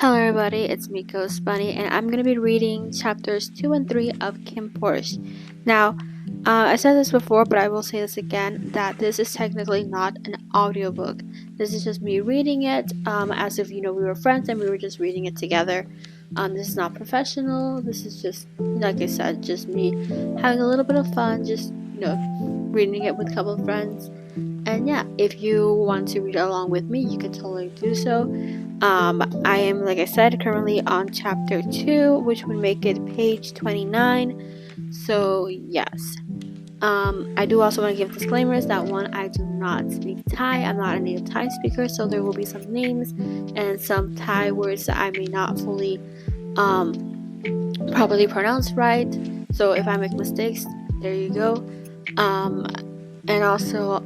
Hello everybody, it's Miko Bunny and I'm going to be reading chapters 2 and 3 of KinnPorsche. Now, I said this before, but I will say this again, that this is technically not an audiobook. This is just me reading it as if, we were friends and we were just reading it together. This is not professional. This is just, like I said, just me having a little bit of fun, just, reading it with a couple of friends. And yeah, if you want to read along with me, you can totally do so. I am, like I said, currently on chapter 2, which would make it page 29. So, yes. I do also want to give disclaimers that one, I do not speak Thai. I'm not a native Thai speaker, so there will be some names and some Thai words that I may not fully properly pronounce right. So, if I make mistakes, there you go. And also,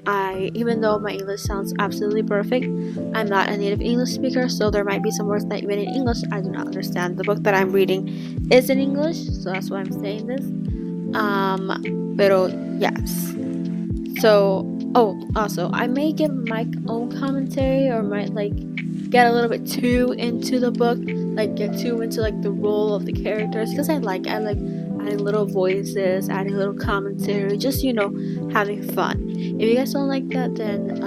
even though my English sounds absolutely perfect, I'm not a native English speaker, so there might be some words that even in English I do not understand. The book that I'm reading is in English, so that's why I'm saying this. Pero yes. So, also, I may give my own commentary or might get a little bit too into the book, get too into the role of the characters, because I like adding little voices, adding little commentary, just having fun. If you guys don't like that, then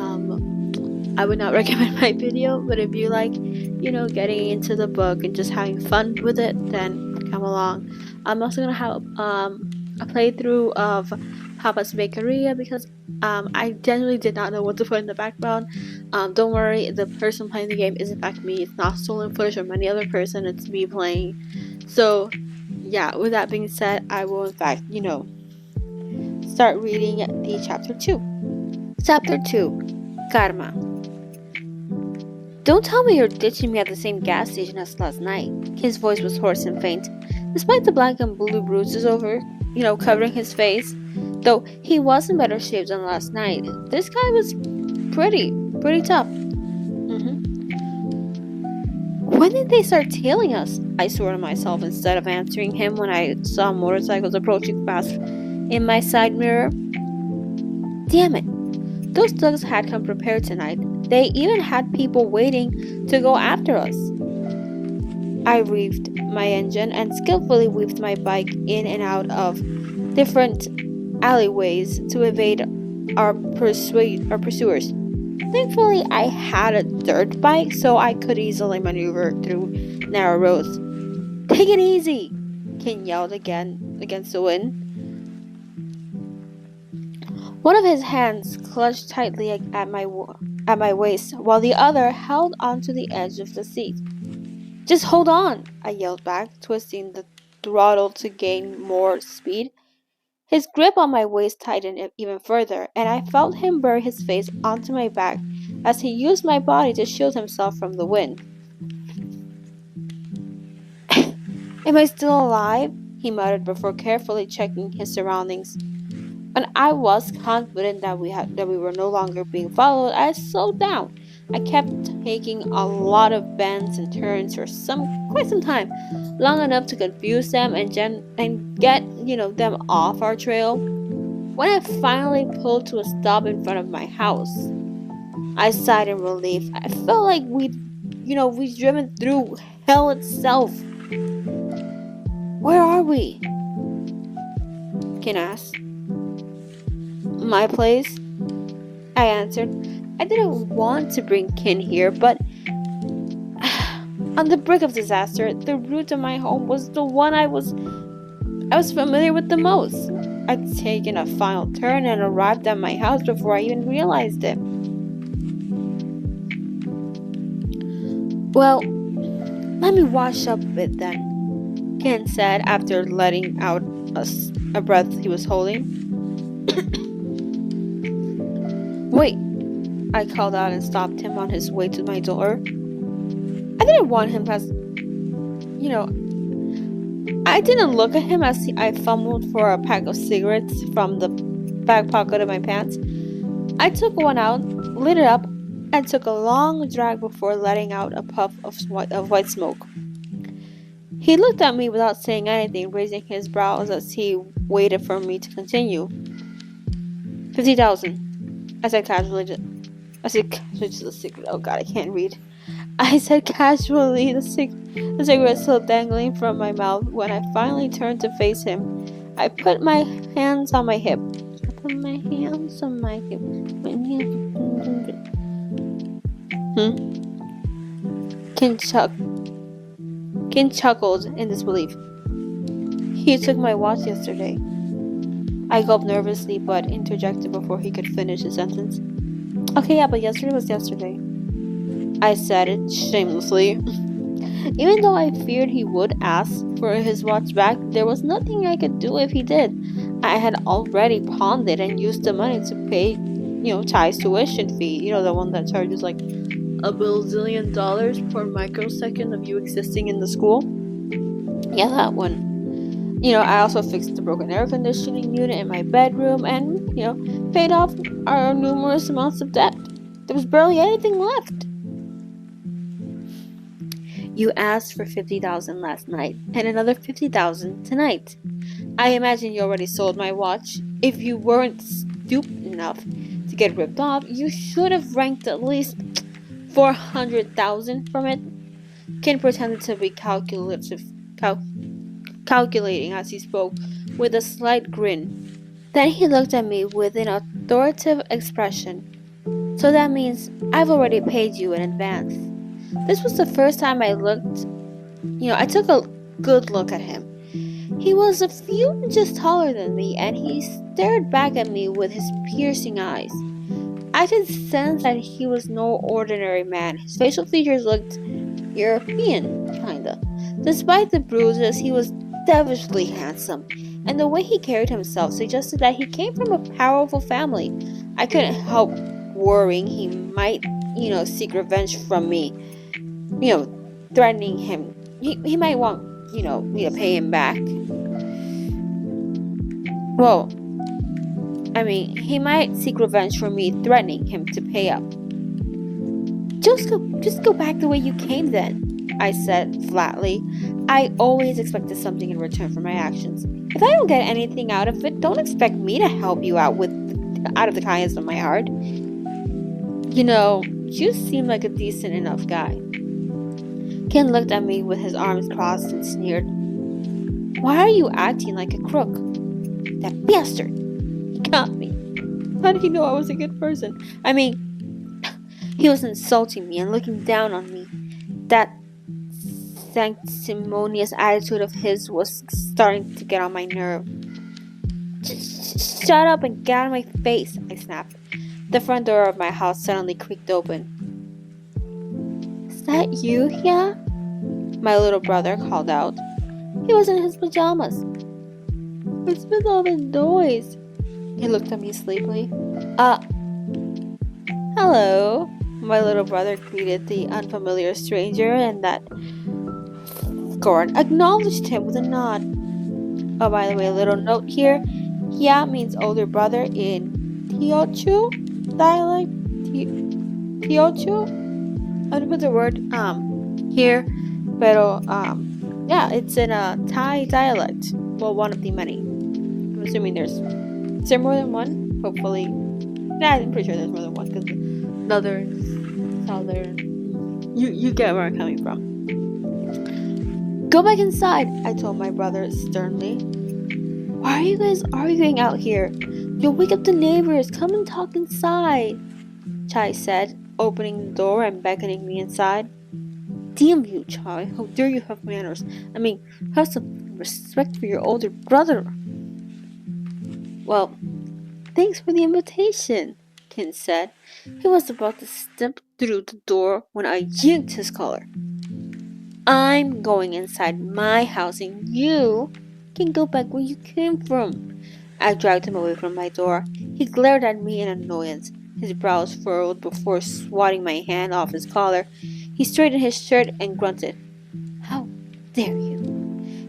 I would not recommend my video. But if you like getting into the book and just having fun with it, then come along. I'm also gonna have a playthrough of Papa's Bakeria, because I genuinely did not know what to put in the background. Don't worry, the person playing the game is in fact me. It's not stolen footage from any other person, it's me playing. So yeah, with that being said, I will in fact, start reading the chapter 2. Chapter 2, Karma. Don't tell me you're ditching me at the same gas station as last night. His voice was hoarse and faint, despite the black and blue bruises covering his face. Though he was in better shape than last night, this guy was pretty tough. When did they start tailing us? I swore to myself instead of answering him when I saw motorcycles approaching fast in my side mirror. Damn it! Those thugs had come prepared tonight. They even had people waiting to go after us. I revved my engine and skillfully weaved my bike in and out of different alleyways to evade our pursuers. Thankfully, I had a dirt bike, so I could easily maneuver through narrow roads. Take it easy! Kinn yelled again against the wind. One of his hands clutched tightly at my waist, while the other held onto the edge of the seat. Just hold on, I yelled back, twisting the throttle to gain more speed. His grip on my waist tightened even further, and I felt him bury his face onto my back as he used my body to shield himself from the wind. Am I still alive? He muttered before carefully checking his surroundings. When I was confident that we were no longer being followed, I slowed down. I kept taking a lot of bends and turns for quite some time, long enough to confuse them and get them off our trail. When I finally pulled to a stop in front of my house, I sighed in relief. I felt like we'd driven through hell itself. Where are we? Kinn asked. My place, I answered. I didn't want to bring Kinn here, but on the brink of disaster, the route to my home was the one I was familiar with the most. I'd taken a final turn and arrived at my house before I even realized it. Well, let me wash up a bit then, Kinn said after letting out a breath he was holding. Wait, I called out and stopped him on his way to my door. I didn't want him I didn't look at him as I fumbled for a pack of cigarettes from the back pocket of my pants. I took one out, lit it up, and took a long drag before letting out a puff of white smoke. He looked at me without saying anything, raising his brows as he waited for me to continue. 50,000, I said casually. I said casually to the secret. Oh God, I can't read. I said casually, the cigarette still dangling from my mouth when I finally turned to face him. I put my hands on my hip. Ken, chuck- Ken chuckled in disbelief. You took my watch yesterday. I gulped nervously but interjected before he could finish his sentence. Okay, yeah, but yesterday was yesterday. I said it shamelessly. Even though I feared he would ask for his watch back, there was nothing I could do if he did. I had already pawned it and used the money to pay, Chai's tuition fee. The one that charges like $1 billion per microsecond of you existing in the school. Yeah, that one. I also fixed the broken air conditioning unit in my bedroom and, paid off our numerous amounts of debt. There was barely anything left. You asked for $50,000 last night and another $50,000 tonight. I imagine you already sold my watch. If you weren't stupid enough to get ripped off, you should have ranked at least $400,000 from it. Ken pretended to be calculating as he spoke, with a slight grin. Then he looked at me with an authoritative expression. So that means I've already paid you in advance. This was the first time I took a good look at him. He was a few inches taller than me, and he stared back at me with his piercing eyes. I could sense that he was no ordinary man. His facial features looked European, kinda. Despite the bruises, he was devilishly handsome, and the way he carried himself suggested that he came from a powerful family. I couldn't help worrying he might, seek revenge from me, threatening him. He might want, me to pay him back. Well, he might seek revenge for me threatening him to pay up. Just go back the way you came then, I said flatly. I always expected something in return for my actions. If I don't get anything out of it, don't expect me to help you out of the kindness of my heart. You seem like a decent enough guy. Ken looked at me with his arms crossed and sneered. Why are you acting like a crook? That bastard! He got me. How did he know I was a good person? He was insulting me and looking down on me. That sanctimonious attitude of his was starting to get on my nerve. Just shut up and get out of my face, I snapped. The front door of my house suddenly creaked open. Is that you, yeah? My little brother called out. He was in his pajamas. What's with all the noise? He looked at me sleepily. Hello. My little brother greeted the unfamiliar stranger, and that Gordon acknowledged him with a nod. Oh, by the way, a little note here. Ya means older brother in Teochew dialect. Teochew? I would put the word here, pero yeah, it's in a Thai dialect. Well, one of the many. I'm assuming is there more than one? Hopefully. Yeah, I'm pretty sure there's more than one because northern, southern. You get where I'm coming from. Go back inside, I told my brother sternly. Why are you guys arguing out here? You'll wake up the neighbors. Come and talk inside, Chai said, opening the door and beckoning me inside. Damn you, Chai. How dare you have manners? Have some respect for your older brother. Well, thanks for the invitation, Ken said. He was about to step through the door when I yanked his collar. I'm going inside my house and you can go back where you came from. I dragged him away from my door. He glared at me in annoyance. His brows furrowed before swatting my hand off his collar. He straightened his shirt and grunted. How dare you?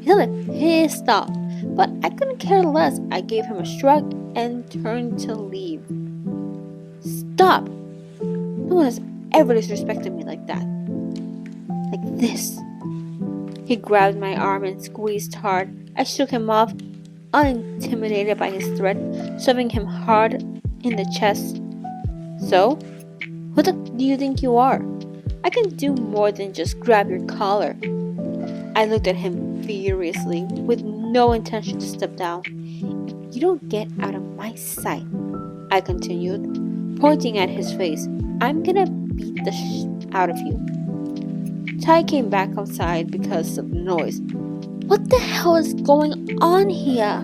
He sounded pissed off, but I couldn't care less. I gave him a shrug and turned to leave. Stop! No one has ever disrespected me like that. Like this. He grabbed my arm and squeezed hard. I shook him off, unintimidated by his threat, shoving him hard in the chest. So, who the do you think you are? I can do more than just grab your collar. I looked at him furiously, with no intention to step down. You don't get out of my sight, I continued, pointing at his face. I'm gonna beat the out of you. Ty came back outside because of the noise. What the hell is going on here?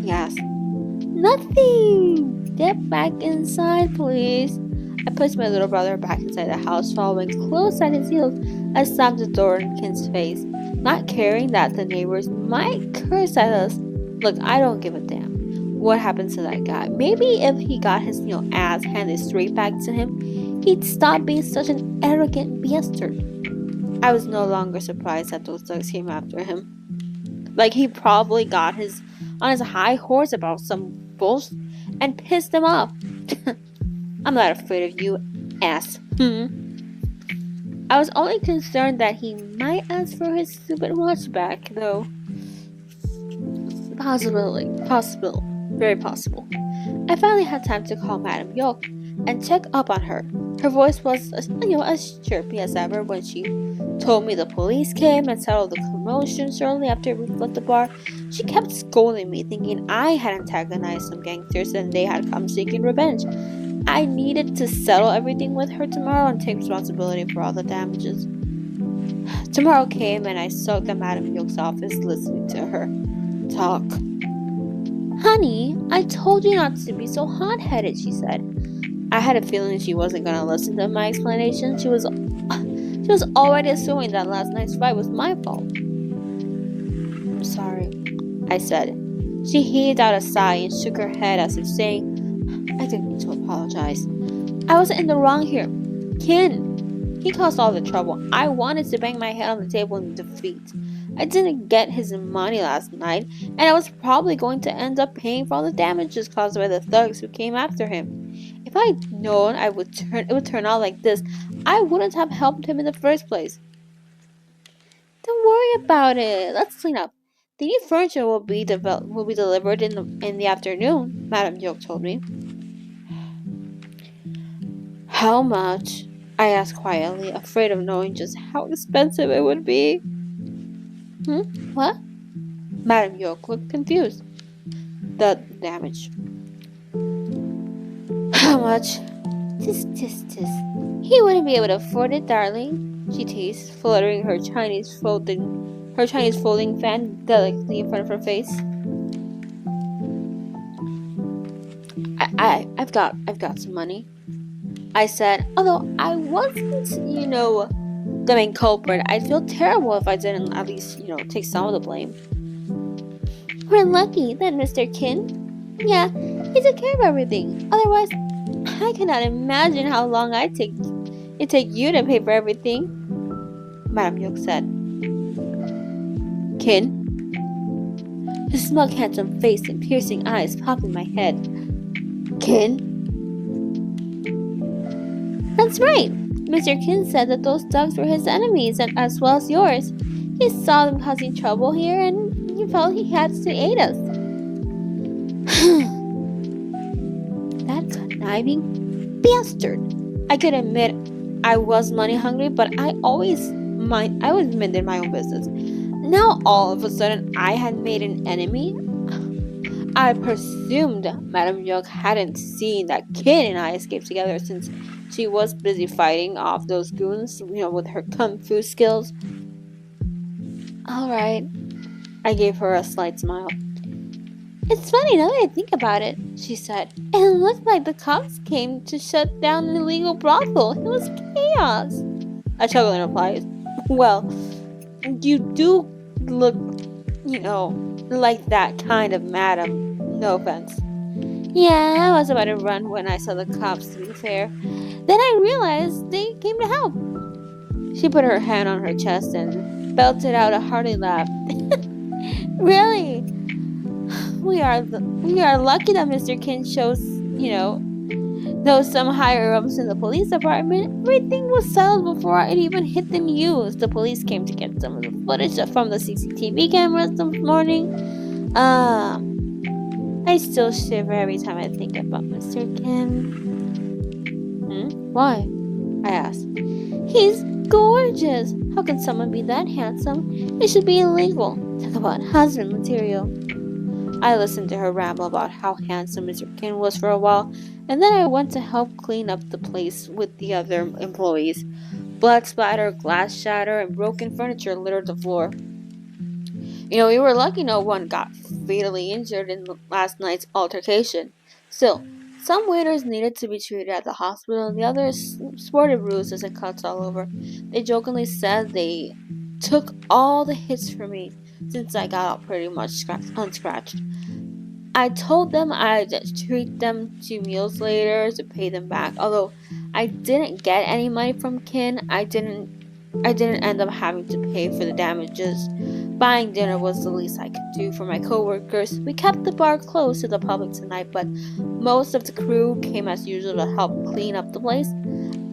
He asked. Nothing! Get back inside, please. I pushed my little brother back inside the house, following close at his heels. I slammed the door in Ken's face, not caring that the neighbors might curse at us. Look, I don't give a damn what happens to that guy. Maybe if he got his ass handed straight back to him, he'd stop being such an arrogant bastard. I was no longer surprised that those thugs came after him. Like he probably got on his high horse about some bullshit and pissed him off. I'm not afraid of you, ass. I was only concerned that he might ask for his stupid watch back, though. Possible, very possible. I finally had time to call Madame York and check up on her. Her voice was, as chirpy as ever when she told me the police came and settled the commotion shortly after we left the bar. She kept scolding me, thinking I had antagonized some gangsters and they had come seeking revenge. I needed to settle everything with her tomorrow and take responsibility for all the damages. Tomorrow came and I soaked at Madame York's office listening to her talk. Honey, I told you not to be so hot-headed, she said. I had a feeling she wasn't going to listen to my explanation. She was already assuming that last night's fight was my fault. I'm sorry, I said. She heaved out a sigh and shook her head as if saying, I didn't mean to apologize. I wasn't in the wrong here. Kinn, he caused all the trouble. I wanted to bang my head on the table in defeat. I didn't get his money last night, and I was probably going to end up paying for all the damages caused by the thugs who came after him. If I'd known it would turn out like this, I wouldn't have helped him in the first place. Don't worry about it. Let's clean up. The new furniture will be delivered in the afternoon, Madame York told me. How much? I asked quietly, afraid of knowing just how expensive it would be. What? Madame York looked confused. The damage. How much? Tis. He wouldn't be able to afford it, darling, she teased, fluttering her Chinese folding fan delicately in front of her face. I've got some money, I said, although I wasn't, the main culprit. I'd feel terrible if I didn't at least, take some of the blame. We're lucky that Mr. Kinn, he took care of everything. Otherwise, I cannot imagine how long it'd take you to pay for everything, Madame York said. Kinn? His smug, handsome face and piercing eyes popped in my head. Kinn? That's right. Mr. Kinn said that those dogs were his enemies, and as well as yours. He saw them causing trouble here, and he felt he had to aid us. That conniving bastard! I could admit I was money hungry, but I always minded my own business. Now all of a sudden I had made an enemy. I presumed Madame York hadn't seen that Kinn and I escaped together since she was busy fighting off those goons, with her kung fu skills. Alright, I gave her a slight smile. It's funny now that I think about it, she said. It looked like the cops came to shut down an illegal brothel. It was chaos. I chuckled and replied, well, you do look, like that kind of madam. No offense. Yeah, I was about to run when I saw the cops, to be fair. Then I realized they came to help. She put her hand on her chest and belted out a hearty laugh. Really? We are lucky that Mr. Kinn knows some higher ups in the police department. Everything was settled before it even hit the news. The police came to get some of the footage from the CCTV cameras this morning. I still shiver every time I think about Mr. Kinn. Why? I asked. He's gorgeous! How can someone be that handsome? It should be illegal. Talk about husband material. I listened to her ramble about how handsome Mr. Kin was for a while, and then I went to help clean up the place with the other employees. Blood splatter, glass shatter, and broken furniture littered the floor. We were lucky no one got fatally injured in last night's altercation. Still, some waiters needed to be treated at the hospital, and the others sported bruises and cuts all over. They jokingly said they took all the hits for me, since I got out pretty much unscratched. I told them I'd treat them to meals later to pay them back. Although I didn't get any money from Kin, I didn't end up having to pay for the damages. Buying dinner was the least I could do for my coworkers. We kept the bar closed to the public tonight, but most of the crew came as usual to help clean up the place.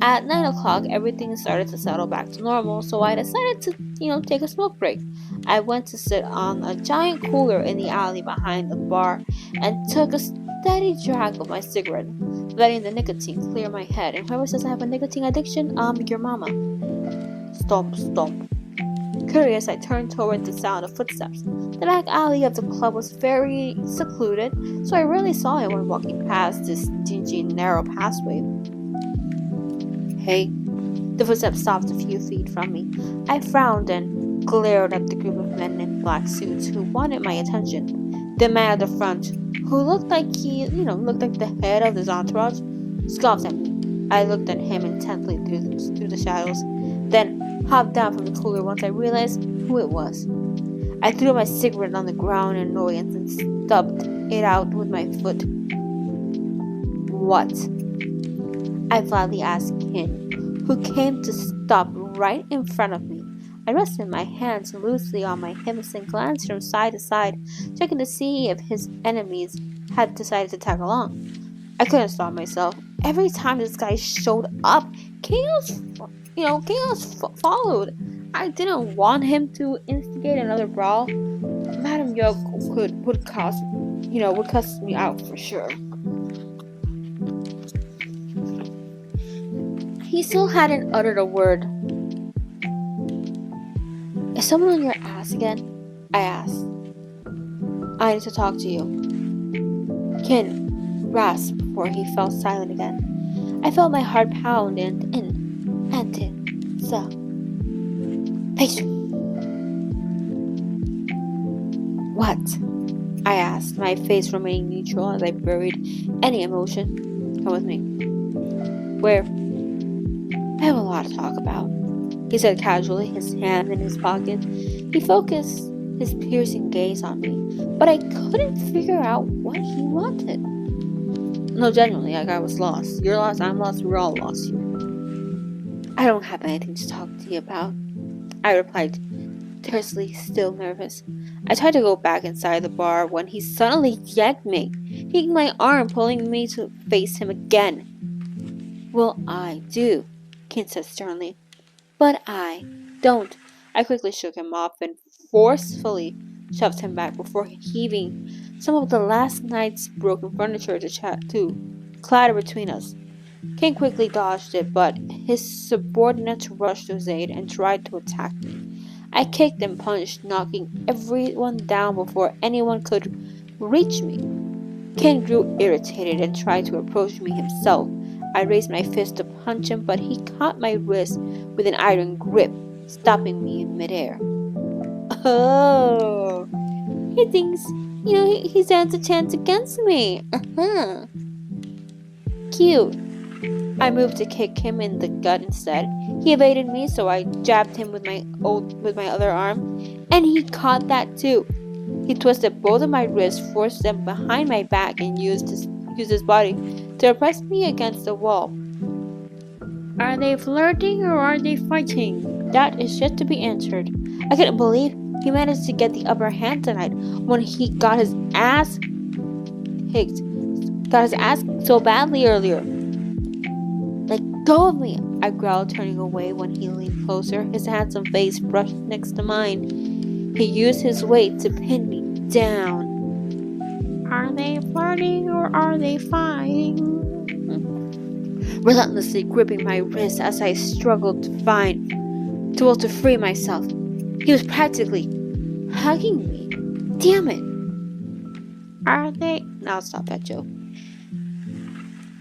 At 9 o'clock, everything started to settle back to normal, so I decided to, take a smoke break. I went to sit on a giant cooler in the alley behind the bar and took a steady drag of my cigarette, letting the nicotine clear my head. And whoever says I have a nicotine addiction, your mama. Stomp, stomp. Curious, I turned toward the sound of footsteps. The back alley of the club was very secluded, so I rarely saw anyone walking past this dingy, narrow passway. Hey. The footsteps stopped a few feet from me. I frowned and glared at the group of men in black suits who wanted my attention. The man at the front, who looked like looked like the head of his entourage, scoffed at me. I looked at him intently through the shadows, then hopped down from the cooler once I realized who it was. I threw my cigarette on the ground in annoyance and stubbed it out with my foot. What? I flatly asked Kin, who came to stop right in front of me. I rested my hands loosely on my hips and glanced from side to side, checking to see if his enemies had decided to tag along. I couldn't stop myself. Every time this guy showed up, chaos followed. I didn't want him to instigate another brawl. Madam Yoke would cuss me out for sure. He still hadn't uttered a word. Is someone on your ass again? I asked. I need to talk to you. Kin rasped before he fell silent again. I felt my heart pound and What? I asked, my face remaining neutral as I buried any emotion. Come with me. Where? I have a lot to talk about, he said casually, his hand in his pocket. He focused his piercing gaze on me, but I couldn't figure out what he wanted. No, genuinely, I was lost. You're lost, I'm lost, we're all lost here. I don't have anything to talk to you about, I replied, tersely, still nervous. I tried to go back inside the bar when he suddenly yanked me, taking my arm, pulling me to face him again. Well, I do, Kin said sternly. But I don't. I quickly shook him off and forcefully shoved him back before heaving some of the last night's broken furniture to clatter between us. Kin quickly dodged it, but his subordinates rushed to his aid and tried to attack me. I kicked and punched, knocking everyone down before anyone could reach me. Kin grew irritated and tried to approach me himself. I raised my fist to punch him, but he caught my wrist with an iron grip, stopping me in midair. Oh, he thinks, he stands a chance against me. Cute. I moved to kick him in the gut instead. He evaded me, so I jabbed him with my other arm, and he caught that too. He twisted both of my wrists, forced them behind my back, and used his body to press me against the wall. Are they flirting or are they fighting? That is yet to be answered. I couldn't believe he managed to get the upper hand tonight when he got his ass kicked. Got his ass so badly earlier. Let go of me, I growled, turning away when he leaned closer, his handsome face brushed next to mine. He used his weight to pin me down. Are they flirting or are they fighting? relentlessly gripping my wrist as I struggled to free myself. He was practically hugging me. Damn it. Are they? Now stop that joke.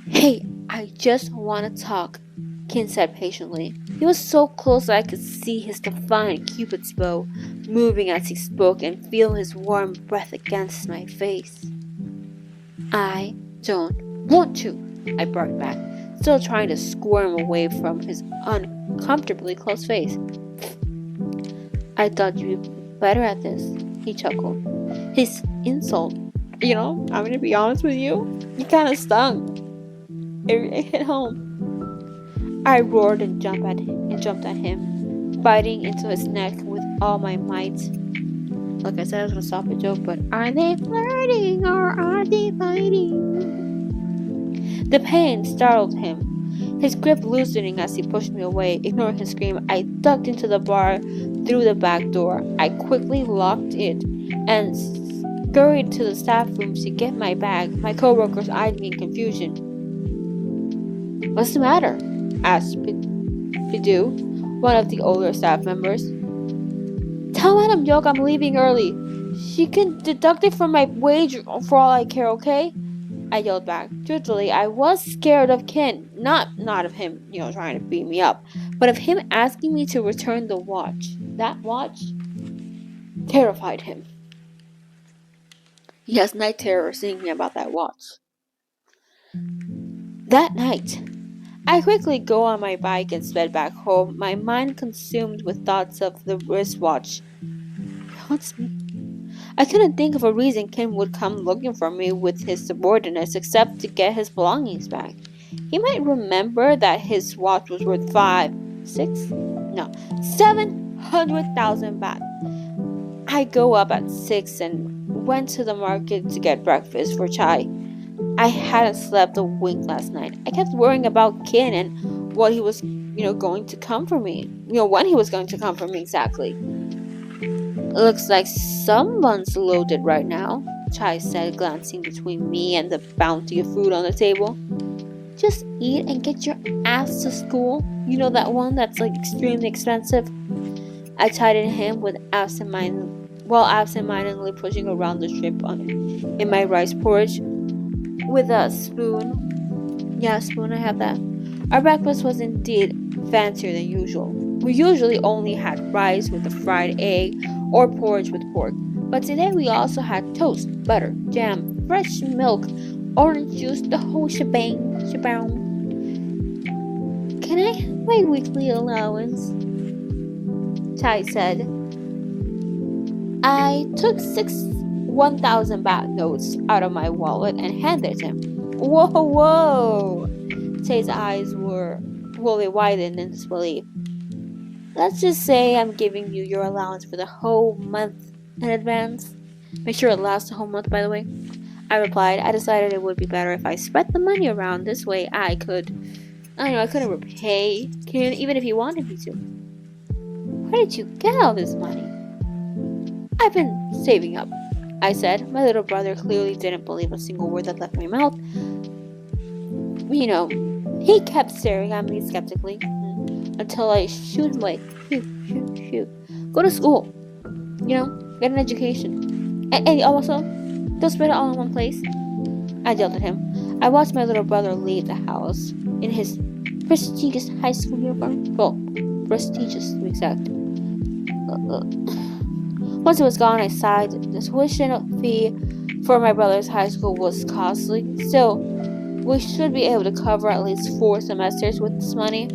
Hey, I just want to talk, Kin said patiently. He was so close that I could see his defiant Cupid's bow moving as he spoke and feel his warm breath against my face. I don't want to, I barked back, still trying to squirm away from his uncomfortably close face. I thought you'd be better at this, he chuckled. His insult, I'm gonna be honest with you, it kinda stung. It hit home. I roared and jumped at him, biting into his neck with all my might. Like I said, I was gonna stop the joke, but are they flirting or are they fighting? The pain startled him, his grip loosening as he pushed me away. Ignoring his scream, I ducked into the bar through the back door. I quickly locked it and scurried to the staff room to get my bag. My coworkers eyed me in confusion. What's the matter? Asked Pidu, one of the older staff members. Tell Madam Yoke I'm leaving early. She can deduct it from my wage for all I care, okay? I yelled back. Truthfully, I was scared of Kin. Not of him, trying to beat me up, but of him asking me to return the watch. That watch terrified him. He has night terror thinking about that watch. That night, I quickly go on my bike and sped back home, my mind consumed with thoughts of the wristwatch. What's me? I couldn't think of a reason Ken would come looking for me with his subordinates except to get his belongings back. He might remember that his watch was worth 700,000 baht. I go up at 6 and went to the market to get breakfast for Chai. I hadn't slept a wink last night. I kept worrying about Kin and what he was, going to come for me. When he was going to come for me exactly. Looks like someone's loaded right now, Chai said, glancing between me and the bounty of food on the table. Just eat and get your ass to school. You know that one that's extremely expensive? I chided him with absent-mindedly pushing around the strip in my rice porridge with a spoon. Yeah, a spoon, I have that. Our breakfast was indeed fancier than usual. We usually only had rice with a fried egg or porridge with pork, but today we also had toast, butter, jam, fresh milk, orange juice, the whole shebang. Can I have my weekly allowance? Chai said. I took 1,000 baht notes out of my wallet and handed him. Whoa! Chai's eyes they widened in disbelief. Let's just say I'm giving you your allowance for the whole month in advance. Make sure it lasts the whole month, by the way. I replied. I decided it would be better if I spread the money around. This way I couldn't repay Kin even if he wanted me to. Where did you get all this money? I've been saving up, I said. My little brother clearly didn't believe a single word that left my mouth. He kept staring at me skeptically until I shooed him away. Shoot. Go to school. Get an education. And also, don't spend it all in one place. I yelled at him. I watched my little brother leave the house in his prestigious high school uniform. Well, prestigious to be exact. Once he was gone, I sighed. The tuition fee for my brother's high school was costly. Still, we should be able to cover at least 4 semesters with this money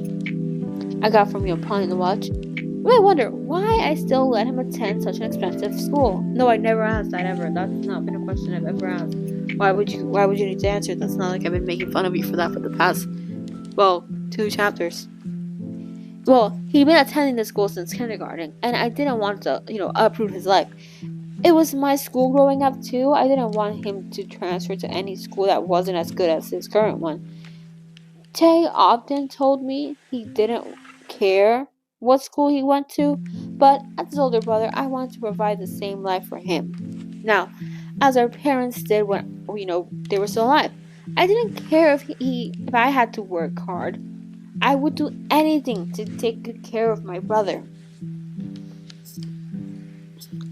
I got from pawning the watch. You might wonder why I still let him attend such an expensive school. No, I never asked that ever. That's not been a question I've ever asked. Why would you need to answer? That's not like I've been making fun of you for that for the past, 2 chapters. Well, he'd been attending this school since kindergarten, and I didn't want to, uproot his life. It was my school growing up too. I didn't want him to transfer to any school that wasn't as good as his current one. Tay often told me he didn't care what school he went to, but as his older brother, I wanted to provide the same life for him. Now, as our parents did when, they were still alive. I didn't care if I had to work hard. I would do anything to take good care of my brother.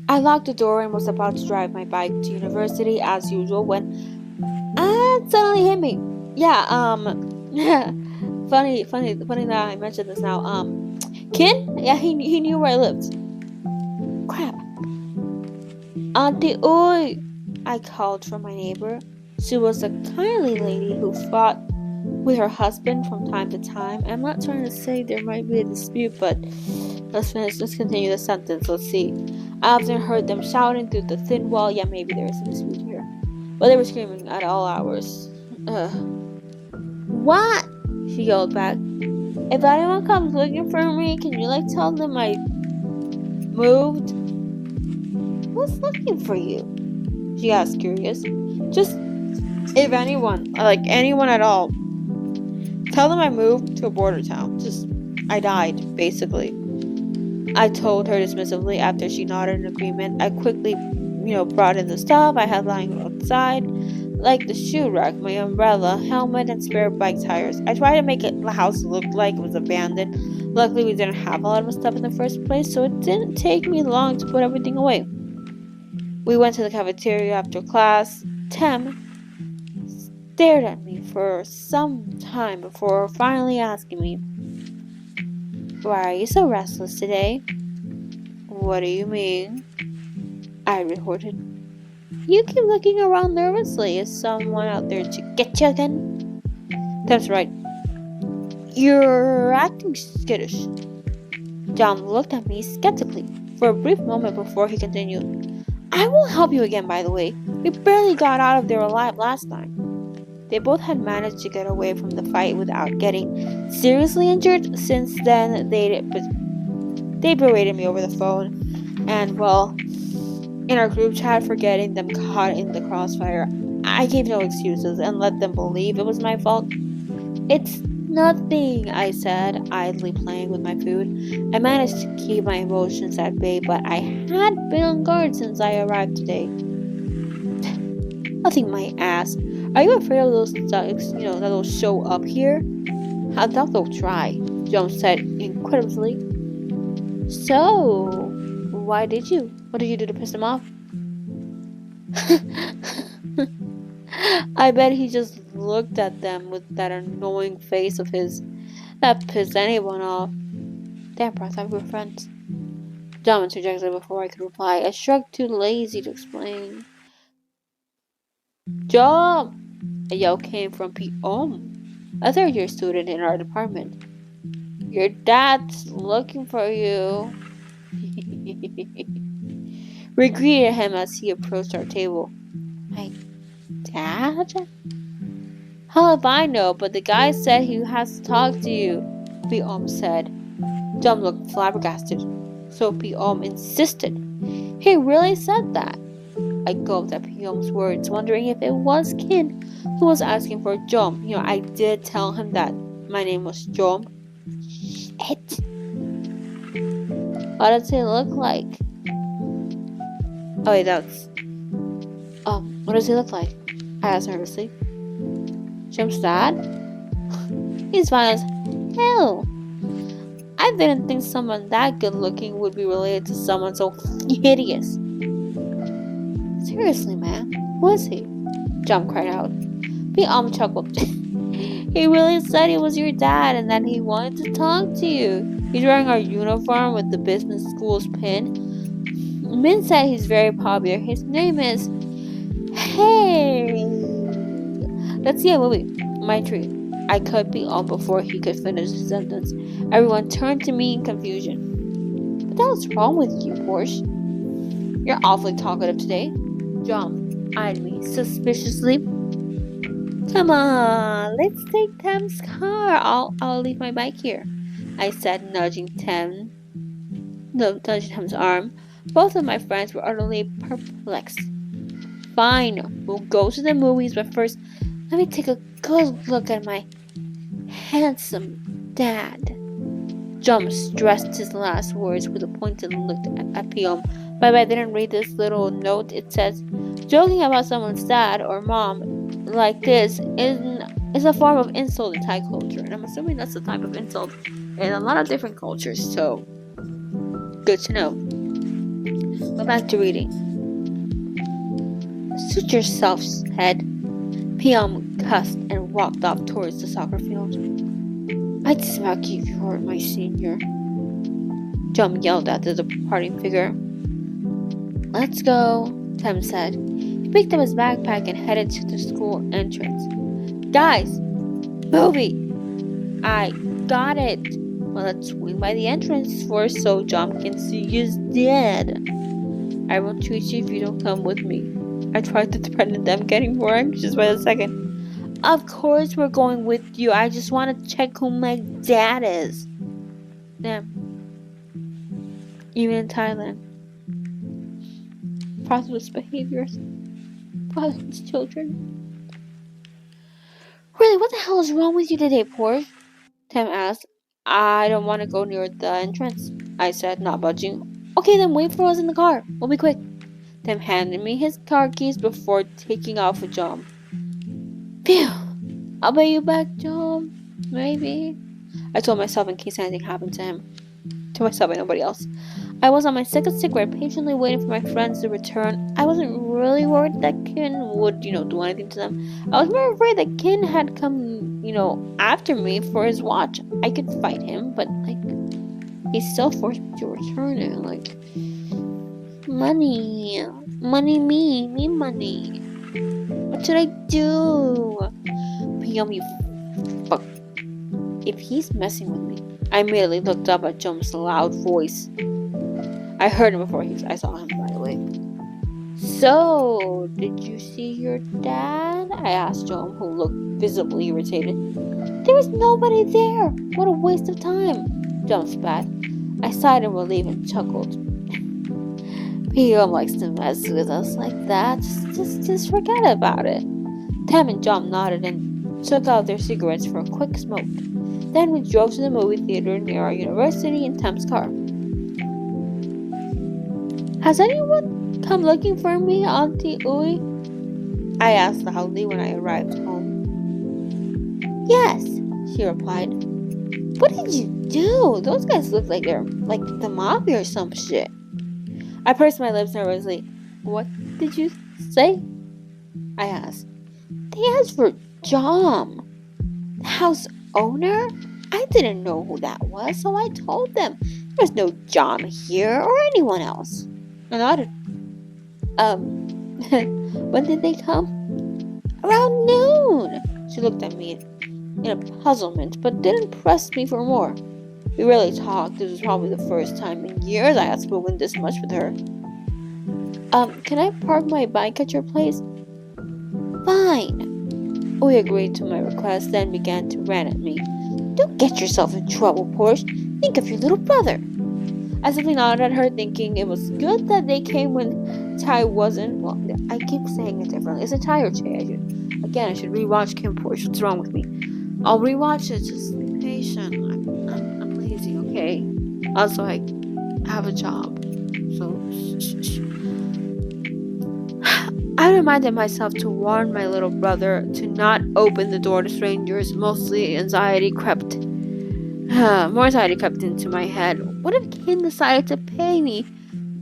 I locked the door and was about to drive my bike to university as usual when it suddenly hit me. Yeah, funny that I mentioned this now. Kin? Yeah, he knew where I lived. Crap. Auntie Oi! I called from my neighbor. She was a kindly lady who fought with her husband from time to time. I'm not trying to say there might be a dispute, but let's continue the sentence. Let's see. I often heard them shouting through the thin wall. Yeah, maybe there is a dispute here. But they were screaming at all hours. What? She yelled back. If anyone comes looking for me, can you tell them I moved? Who's looking for you? She asked, curious. Just if anyone, anyone at all. Tell them I moved to a border town. I died, basically. I told her dismissively after she nodded in agreement. I quickly, brought in the stuff I had lying outside, like the shoe rack, my umbrella, helmet, and spare bike tires. I tried to make the house look like it was abandoned. Luckily, we didn't have a lot of stuff in the first place, so it didn't take me long to put everything away. We went to the cafeteria after class. Tem stared at me for some time before finally asking me, "Why are you so restless today?" "What do you mean?" I retorted. "You keep looking around nervously. Is someone out there to get you again?" "That's right. You're acting skittish." John looked at me skeptically for a brief moment before he continued. "I won't help you again, by the way. We barely got out of there alive last time." They both had managed to get away from the fight without getting seriously injured. Since then, they berated me over the phone, and well, in our group chat for getting them caught in the crossfire. I gave no excuses and let them believe it was my fault. "It's nothing," I said, idly playing with my food. I managed to keep my emotions at bay, but I had been on guard since I arrived today. "Nothing, my ass. Are you afraid of those thugs, that'll show up here?" "I thought they'll try," John said incredulously. "So, what did you do to piss them off?" I bet he just looked at them with that annoying face of his that pissed anyone off. "Damn, bro, I thought we were friends." John interjected before I could reply. I shrugged, too lazy to explain. "John!" A yell came from P.O.M., a third-year student in our department. "Your dad's looking for you." We greeted him as he approached our table. "My dad?" "How if I know, but the guy said he has to talk to you," P.O.M. said. John looked flabbergasted, so P.O.M. insisted. "He really said that?" I gulped at P.O.M.'s words, wondering if it was Kin who was asking for Jom. I did tell him that my name was Jom. Shit. What does he look like? Oh wait, what does he look like? I asked nervously. Jom's dad? He's fine as hell. I didn't think someone that good looking would be related to someone so hideous. Seriously, man, who is he? Jom cried out. P.O.M. chuckled. He really said he was your dad and that he wanted to talk to you. He's wearing our uniform with the business school's pin. Min said he's very popular. His name is... Hey! Let's see a movie. My treat. I cut P.O.M. before he could finish the sentence. Everyone turned to me in confusion. What the hell's wrong with you, Porsche? You're awfully talkative today. John eyed me suspiciously. Come on, let's take Tem's car. I'll leave my bike here, I said, nudging Tem's arm. Both of my friends were utterly perplexed. Fine, we'll go to the movies, but first, let me take a good look at my handsome dad. John stressed his last words with a pointed look at P.O.M. But I didn't read this little note. It says, joking about someone's dad or mom like this is a form of insult in Thai culture, and I'm assuming that's the type of insult in a lot of different cultures. So good to know. Go back to reading. Suit yourself, head. Piam cussed and walked off towards the soccer field. I'd smack you if you were my senior. Jum yelled at the departing figure. Let's go, Tim said. He picked up his backpack and headed to the school entrance. Guys, movie! I got it. Well, let's swing by the entrance first so Jum can see you's dead. I won't treat you if you don't come with me. I tried to threaten them, getting more anxious by the second. Of course we're going with you. I just want to check who my dad is. Damn. Even in Thailand. Prosperous behaviors. Fatherless children. Really, what the hell is wrong with you today, Porsche? Tim asked. I don't want to go near the entrance, I said, not budging. Okay, then wait for us in the car. We'll be quick. Tim handed me his car keys before taking off with John. Phew! I'll pay you back, John. Maybe. I told myself in case anything happened to him. To myself and nobody else. I was on my second cigarette, patiently waiting for my friends to return. I wasn't really worried that Kinn would, do anything to them. I was more afraid that Kinn had come, after me for his watch. I could fight him, but, he still forced me to return it. Money. Money, me money. What should I do? Piam, you fuck. If he's messing with me. I immediately looked up at Jum's loud voice. I heard him before I saw him, by the way. So, did you see your dad? I asked Jum, who looked visibly irritated. There was nobody there. What a waste of time. Jum spat. I sighed in relief and chuckled. Piam likes to mess with us like that. Just forget about it. Tam and Jum nodded and took out their cigarettes for a quick smoke. Then we drove to the movie theater near our university in Tam's car. Has anyone come looking for me, Auntie Uy? I asked loudly when I arrived home. Yes, she replied. What did you do? Those guys look like they're like the mafia or some shit. I pursed my lips nervously. What did you say? I asked. They asked for Jom. The house owner? I didn't know who that was, so I told them. There's no Jom here or anyone else. I nodded. When did they come? Around noon. She looked at me in a puzzlement, but didn't press me for more. We rarely talked. This was probably the first time in years I had spoken this much with her. Can I park my bike at your place? Fine. We agreed to my request, then began to rant at me. Don't get yourself in trouble, Porsche. Think of your little brother. I simply nodded at her, thinking it was good that they came when Ty wasn't. Well, I keep saying it differently. Is it Ty or Che? I should rewatch KinnPorsche. What's wrong with me? I'll rewatch it. Just be patient. I'm lazy, okay? Also, I have a job. So, I reminded myself to warn my little brother to not open the door to strangers. More anxiety crept into my head. What if Kinn decided to pay me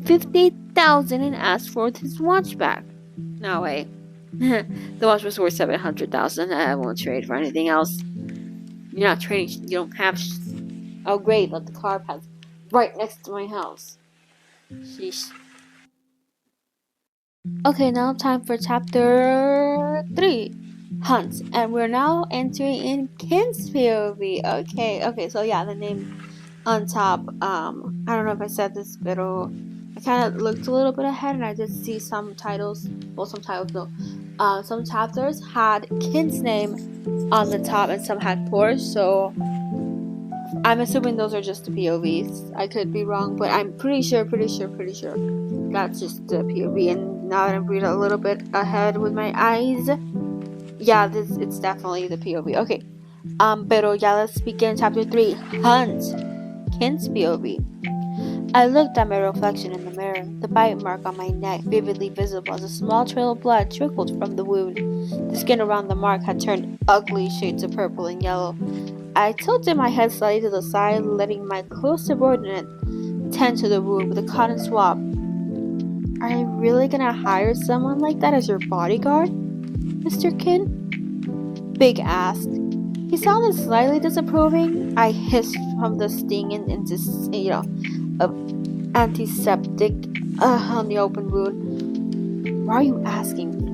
$50,000 and ask for his watch back? No way. The watch was worth $700,000. I won't trade for anything else. You're not trading. You don't have. Oh great! Let the car pass right next to my house. Sheesh. Okay, now time for chapter 3, Hunts, and we're now entering in Kinn's POV. Okay, so yeah, the name on top, I don't know if I said this, but I kind of looked a little bit ahead and I did see some titles, some chapters had Kinn's name on the top and some had Porsche, so I'm assuming those are just the POVs. I could be wrong, but I'm pretty sure that's just the POV. And now that I'm reading a little bit ahead with my eyes, yeah, it's definitely the POV. Okay, pero ya let's begin chapter 3, Hunt, Kinn's POV. I looked at my reflection in the mirror. The bite mark on my neck, vividly visible as a small trail of blood, trickled from the wound. The skin around the mark had turned ugly shades of purple and yellow. I tilted my head slightly to the side, letting my close subordinate tend to the wound with a cotton swab. Are you really gonna hire someone like that as your bodyguard, Mr. Kinn? Big asked. He sounded slightly disapproving. I hissed from the sting and of antiseptic on the open wound. Why are you asking me?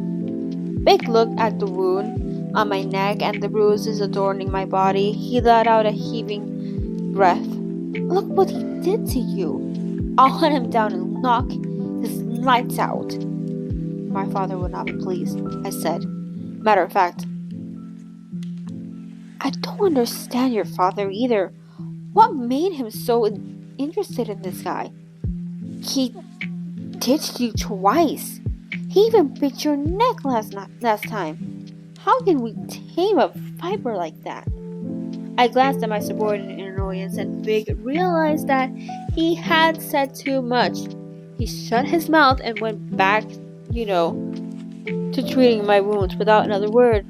Big looked at the wound on my neck and the bruises adorning my body. He let out a heaving breath. Look what he did to you. I'll hunt him down and knock his lights out. My father would not be pleased, I said. Matter of fact, I don't understand your father either. What made him so interested in this guy? He ditched you twice. He even bit your neck last time. How can we tame a viper like that? I glanced at my subordinate in annoyance, and Big realized that he had said too much. He shut his mouth and went back, to treating my wounds without another word.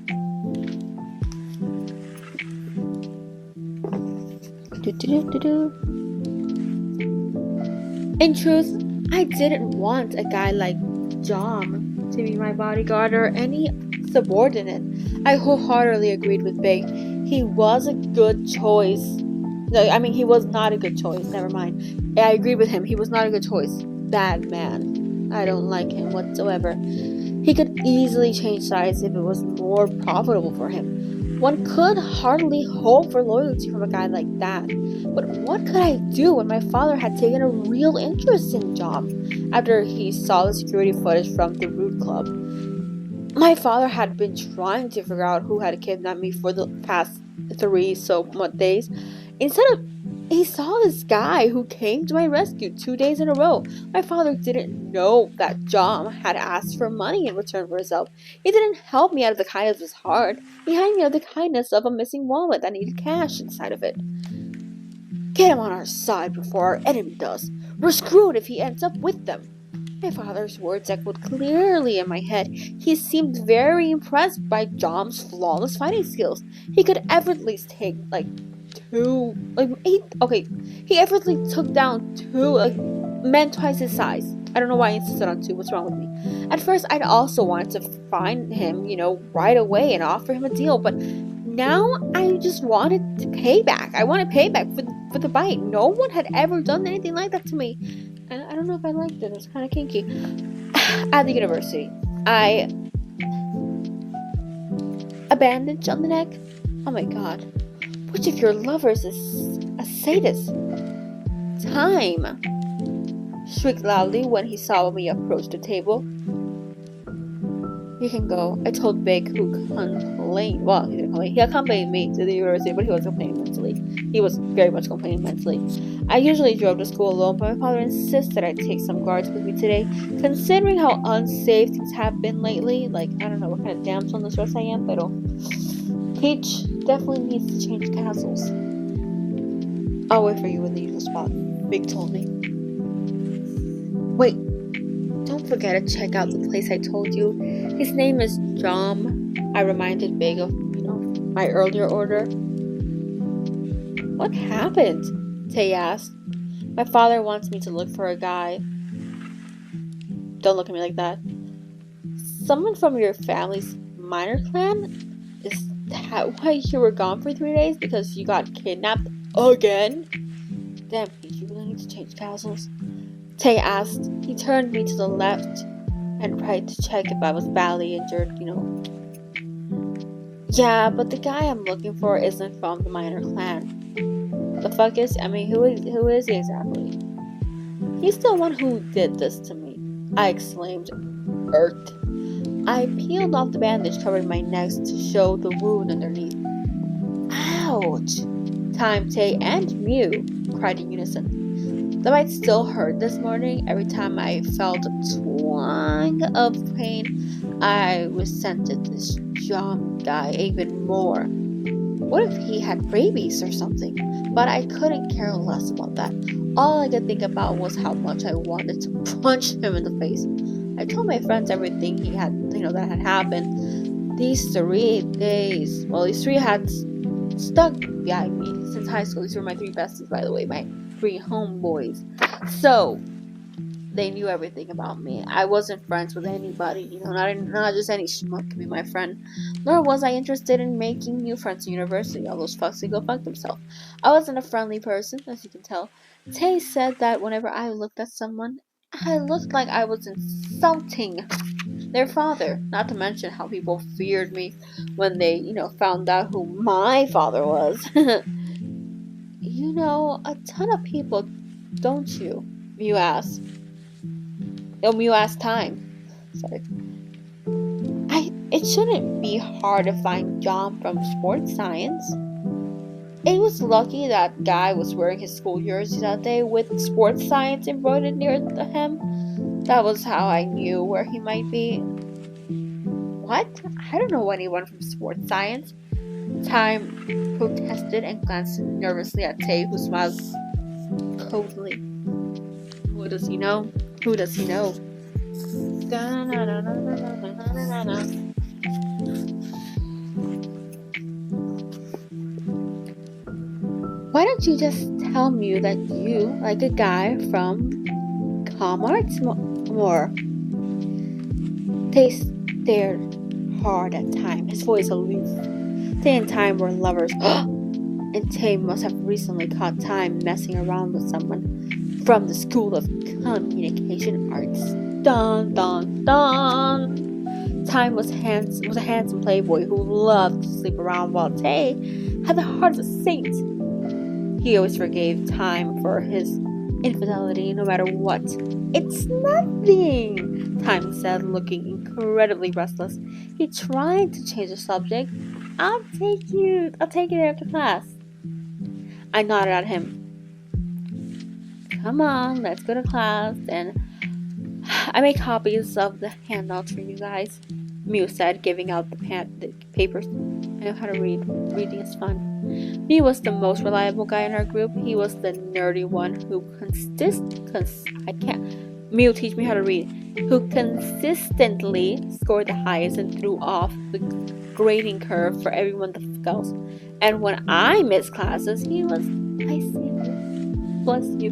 In truth, I didn't want a guy like John to be my bodyguard or any subordinate. I wholeheartedly agreed with Big. He was a good choice. He was not a good choice. Never mind. I agreed with him. He was not a good choice. Bad man. I don't like him whatsoever. He could easily change sides if it was more profitable for him. One could hardly hope for loyalty from a guy like that. But what could I do when my father had taken a real interest in John after he saw the security footage from the Root Club? My father had been trying to figure out who had kidnapped me for the past 3 days. Instead, he saw this guy who came to my rescue 2 days in a row. My father didn't know that John had asked for money in return for his help. He didn't help me out of the kindness of his heart. He helped me out of the kindness of a missing wallet that needed cash inside of it. Get him on our side before our enemy does. We're screwed if he ends up with them. My father's words echoed clearly in my head. He seemed very impressed by John's flawless fighting skills. He could effortlessly take he effortlessly took down 2 men twice his size. I don't know why I insisted on 2. What's wrong with me? At first, I'd also wanted to find him, right away and offer him a deal, but now I just wanted payback. I wanted payback for the bite. No one had ever done anything like that to me. And I don't know if I liked it. It was kind of kinky. At the university, a bandage on the neck? Oh my god. Which of your lovers is a sadist? Time! Shrieked loudly when he saw me approach the table. You can go, I told Big, who complained. Well, he didn't complain. He accompanied me to the university, but he was complaining mentally. He was very much complaining mentally. I usually drove to school alone, but my father insisted I take some guards with me today. Considering how unsafe things have been lately, I don't know what kind of damsel in distress I am, but Peach definitely needs to change castles. I'll wait for you in the usual spot, Big told me. Wait, don't forget to check out the place I told you. His name is John. I reminded Big of, my earlier order. What happened? Tay asked. My father wants me to look for a guy. Don't look at me like that. Someone from your family's minor clan? Is that why you were gone for 3 days? Because you got kidnapped again? Damn, you really need to change castles. Tay asked. He turned me to the left and right to check if I was badly injured, Yeah, but the guy I'm looking for isn't from the minor clan. The fuck is, who is he exactly? He's the one who did this to me, I exclaimed, irked. I peeled off the bandage covering my neck to show the wound underneath. Ouch! Time, Tay, and Mew cried in unison. The bite still hurt this morning. Every time I felt a twang of pain, I resented this John guy even more. What if he had rabies or something? But I couldn't care less about that. All I could think about was how much I wanted to punch him in the face. I told my friends everything that had happened. These 3 days, these 3 had stuck by me since high school. These were my 3 besties, by the way, my 3 homeboys. So, they knew everything about me. I wasn't friends with anybody, not just any schmuck could be my friend. Nor was I interested in making new friends in university. All those fucks can go fuck themselves. I wasn't a friendly person, as you can tell. Tay said that whenever I looked at someone, I looked like I was insulting their father. Not to mention how people feared me when they, found out who my father was. A ton of people, don't you? You ask. You ask time. Sorry. It shouldn't be hard to find John from sports science. It was lucky that guy was wearing his school jersey that day with sports science embroidered near him. That was how I knew where he might be. What? I don't know anyone from sports science. Time protested and glanced nervously at Tay, who smiled coldly. Who does he know? Who does he know? Why don't you just tell me that you like a guy from Comarts more? Tay stared hard at Time, his voice aloof. Tay and Time were lovers, and Tay must have recently caught Time messing around with someone from the School of Communication Arts. Dun dun dun! Time was a handsome playboy who loved to sleep around, while Tay had the heart of a saint. He always forgave Time for his infidelity, no matter what. It's nothing, Time said, looking incredibly restless. He tried to change the subject. I'll take you there after class. I nodded at him. Come on, let's go to class, and I made copies of the handouts for you guys, Mew said, giving out the papers. I know how to read. Reading is fun. Mew was the most reliable guy in our group. He was the nerdy one who Mew, teach me how to read. Who consistently scored the highest and threw off the grading curve for everyone else. And when I missed classes, he was nice. Bless you.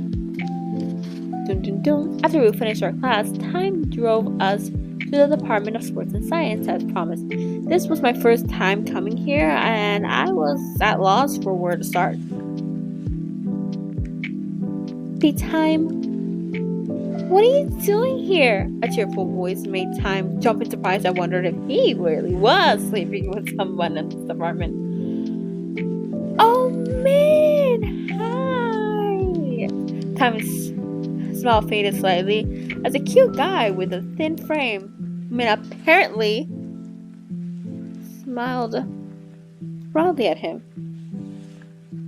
Dun, dun, dun. After we finished our class, Time drove us to the Department of Sports and Science as promised. This was my first time coming here, and I was at loss for where to start. Time, what are you doing here? A cheerful voice made Time jump in surprise. I wondered if he really was sleeping with someone in this department. Oh man, hi! Time's smile faded slightly as a cute guy with a thin frame, apparently smiled proudly at him.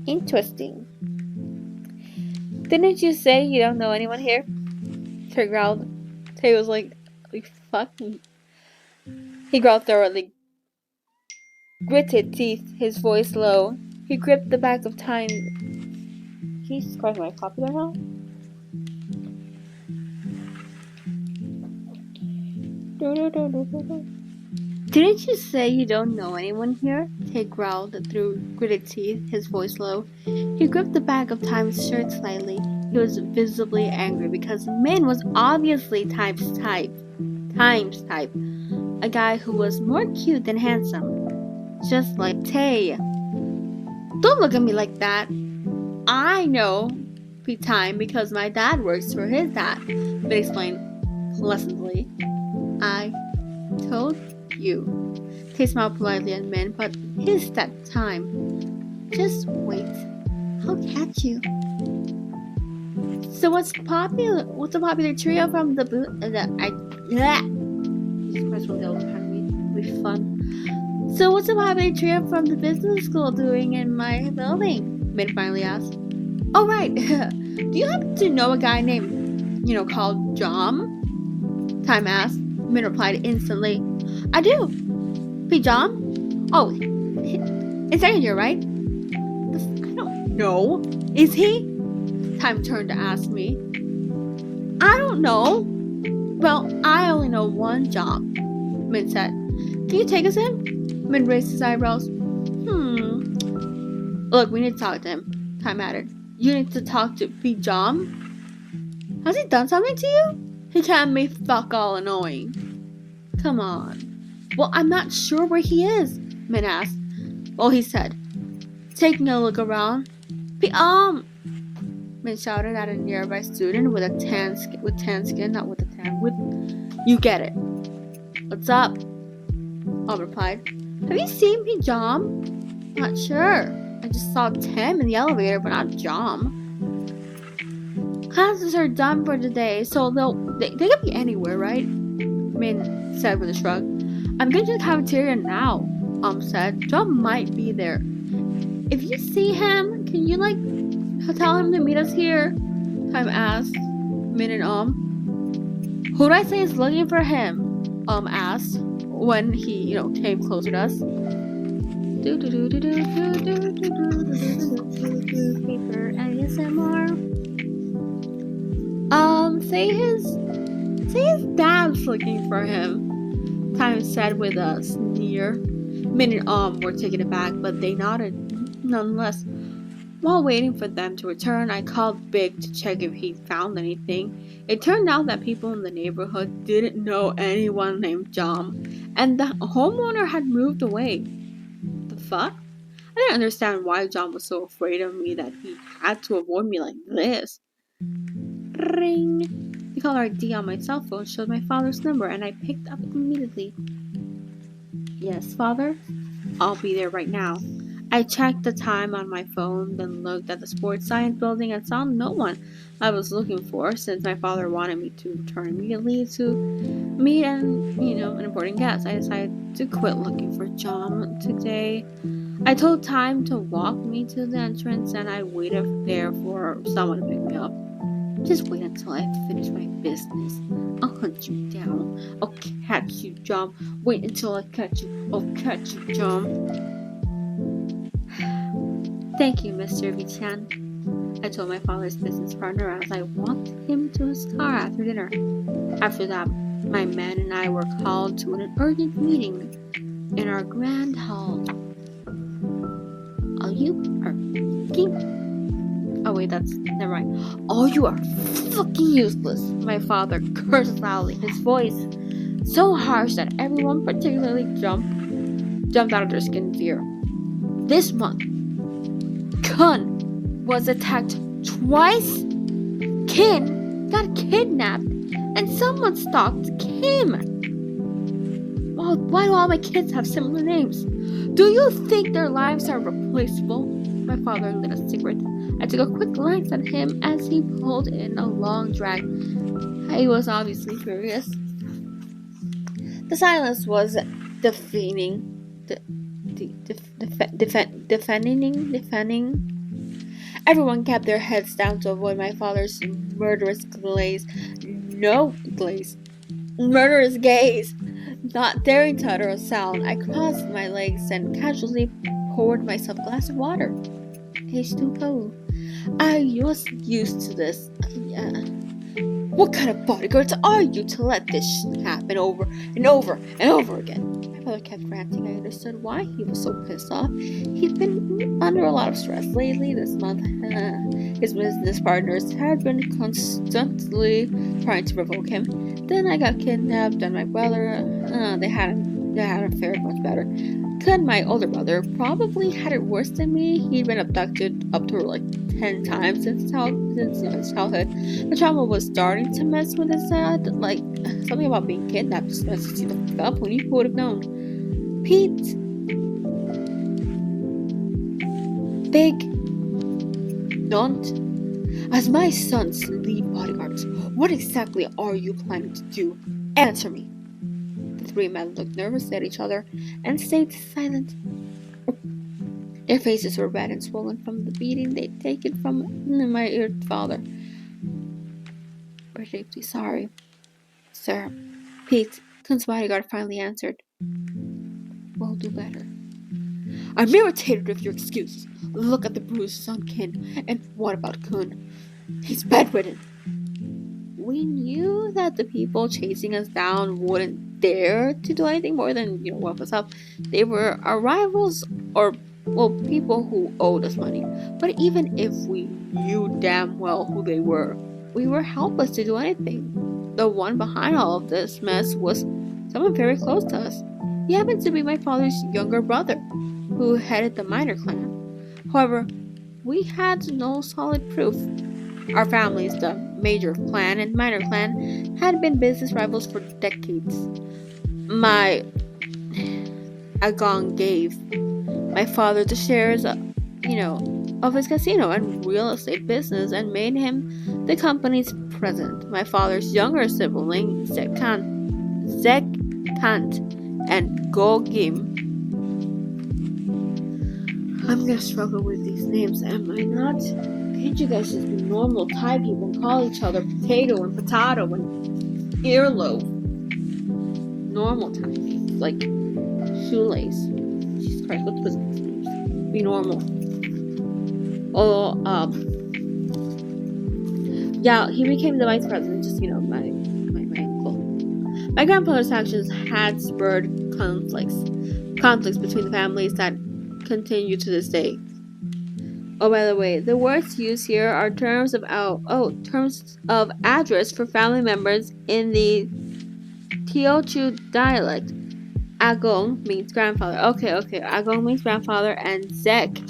Interesting. Didn't you say you don't know anyone here? Tay growled. Tay was like fucking. He growled thoroughly, gritted teeth, his voice low. He gripped the back of Time. Jesus Christ, am I popular now? Didn't you say you don't know anyone here? Tay growled through gritted teeth, his voice low. He gripped the back of Time's shirt slightly. He was visibly angry because Min was obviously Time's type. A guy who was more cute than handsome. Just like Tay. Don't look at me like that. I know Time because my dad works for his dad. Min explained pleasantly. I told you. Tay smiled politely at Min, but his step Time. Just wait. I'll catch you. So what's a popular trio from the So what's a popular trio from the business school doing in my building? Min finally asked. Oh right. Do you happen to know a guy named, called John? Time asked. Min replied instantly. I do. Hey John? Oh, Is that your right? I don't know. Is he? Time turned to ask me. I don't know. Well, I only know one job, Min said. Can you take us in? Min raised his eyebrows. Look, we need to talk to him, Time added. You need to talk to Jom. Has he done something to you? He can't be fuck all annoying. Come on. Well, I'm not sure where he is, Min asked. Well, he said, taking a look around. Min shouted at a nearby student with tan skin, not with a tan, with, you get it. What's up? Replied. Have you seen Jom? Not sure. I just saw Tim in the elevator, but not Jom. Classes are done for today, so they could be anywhere, right? Min said with a shrug. I'm going to the cafeteria now, said. Jom might be there. If you see him, can you tell him to meet us here? Time asked. Min and Who do I say is looking for him? Asked when he, came closer to us. Paper ASMR. Say his dad's looking for him. Time said with a sneer. Min and were taken aback, but they nodded nonetheless. While waiting for them to return, I called Big to check if he found anything. It turned out that people in the neighborhood didn't know anyone named Jom, and the homeowner had moved away. The fuck? I didn't understand why Jom was so afraid of me that he had to avoid me like this. Ring. The caller ID on my cell phone showed my father's number, and I picked up immediately. Yes, Father? I'll be there right now. I checked the time on my phone, then looked at the sports science building and saw no one I was looking for. Since my father wanted me to return immediately to meet an important guest, I decided to quit looking for Jom today. I told Time to walk me to the entrance, and I waited there for someone to pick me up. Just wait until I finish my business. I'll hunt you down. I'll catch you, Jom. Wait until I catch you. I'll catch you, Jom. Thank you, Mr. Vichan, I told my father's business partner as I walked him to his car after dinner. After that, my man and I were called to an urgent meeting in our grand hall. Oh, you are fucking... Oh wait, never mind. Oh, you are fucking useless, my father cursed loudly, his voice so harsh that everyone particularly jumped out of their skin in fear. This month, Kun was attacked twice. Kinn got kidnapped, and someone stalked Kim. Why do all my kids have similar names? Do you think their lives are replaceable? My father lit a cigarette. I took a quick glance at him as he pulled in a long drag. He was obviously furious. The silence was deafening. Defending. Everyone kept their heads down to avoid my father's murderous gaze. Not daring to utter a sound, I crossed my legs and casually poured myself a glass of water. It's too cold. I was used to this. What kind of bodyguards are you to let this happen over and over and over again? My father kept ranting. I understood why he was so pissed off. He'd been under a lot of stress lately this month. His business partners had been constantly trying to provoke him. Then I got kidnapped, and my brother, they hadn't fared much better. Kun, my older brother, probably had it worse than me. He'd been abducted up to 10 times since his childhood. The trauma was starting to mess with his head. Something about being kidnapped just messes you the fuck up when you would have known. Pete. Big. Don't. As my son's lead bodyguards, what exactly are you planning to do? Answer me. The three men looked nervously at each other and stayed silent. Their faces were red and swollen from the beating they'd taken from my father. We're deeply sorry, sir. Pete, Kun's bodyguard finally answered. We'll do better. I'm irritated with your excuses. Look at the bruises on Kinn. And what about Kun? He's bedridden. We knew that the people chasing us down wouldn't dare to do anything more than, whelp us up. They were our rivals, or, well, people who owed us money. But even if we knew damn well who they were, we were helpless to do anything. The one behind all of this mess was someone very close to us. He happened to be my father's younger brother, who headed the Miner clan. However, we had no solid proof. Our families, the Major clan and Minor clan, had been business rivals for decades. My Agong gave my father the shares, of his casino and real estate business and made him the company's president. My father's younger sibling, Zekant, and Go Gim. I'm gonna struggle with these names, am I not? Can't you guys just be normal Thai people and call each other potato and earlobe? Normal Thai names, like shoelace. Jesus Christ, let's put these names. Be normal. Yeah, he became the vice president, just, my uncle. My grandfather's actions had spurred conflicts between the families that continue to this day. Oh, by the way, the words used here are terms of address for family members in the Teochew dialect. Agong means grandfather. Okay. Agong means grandfather, and Zek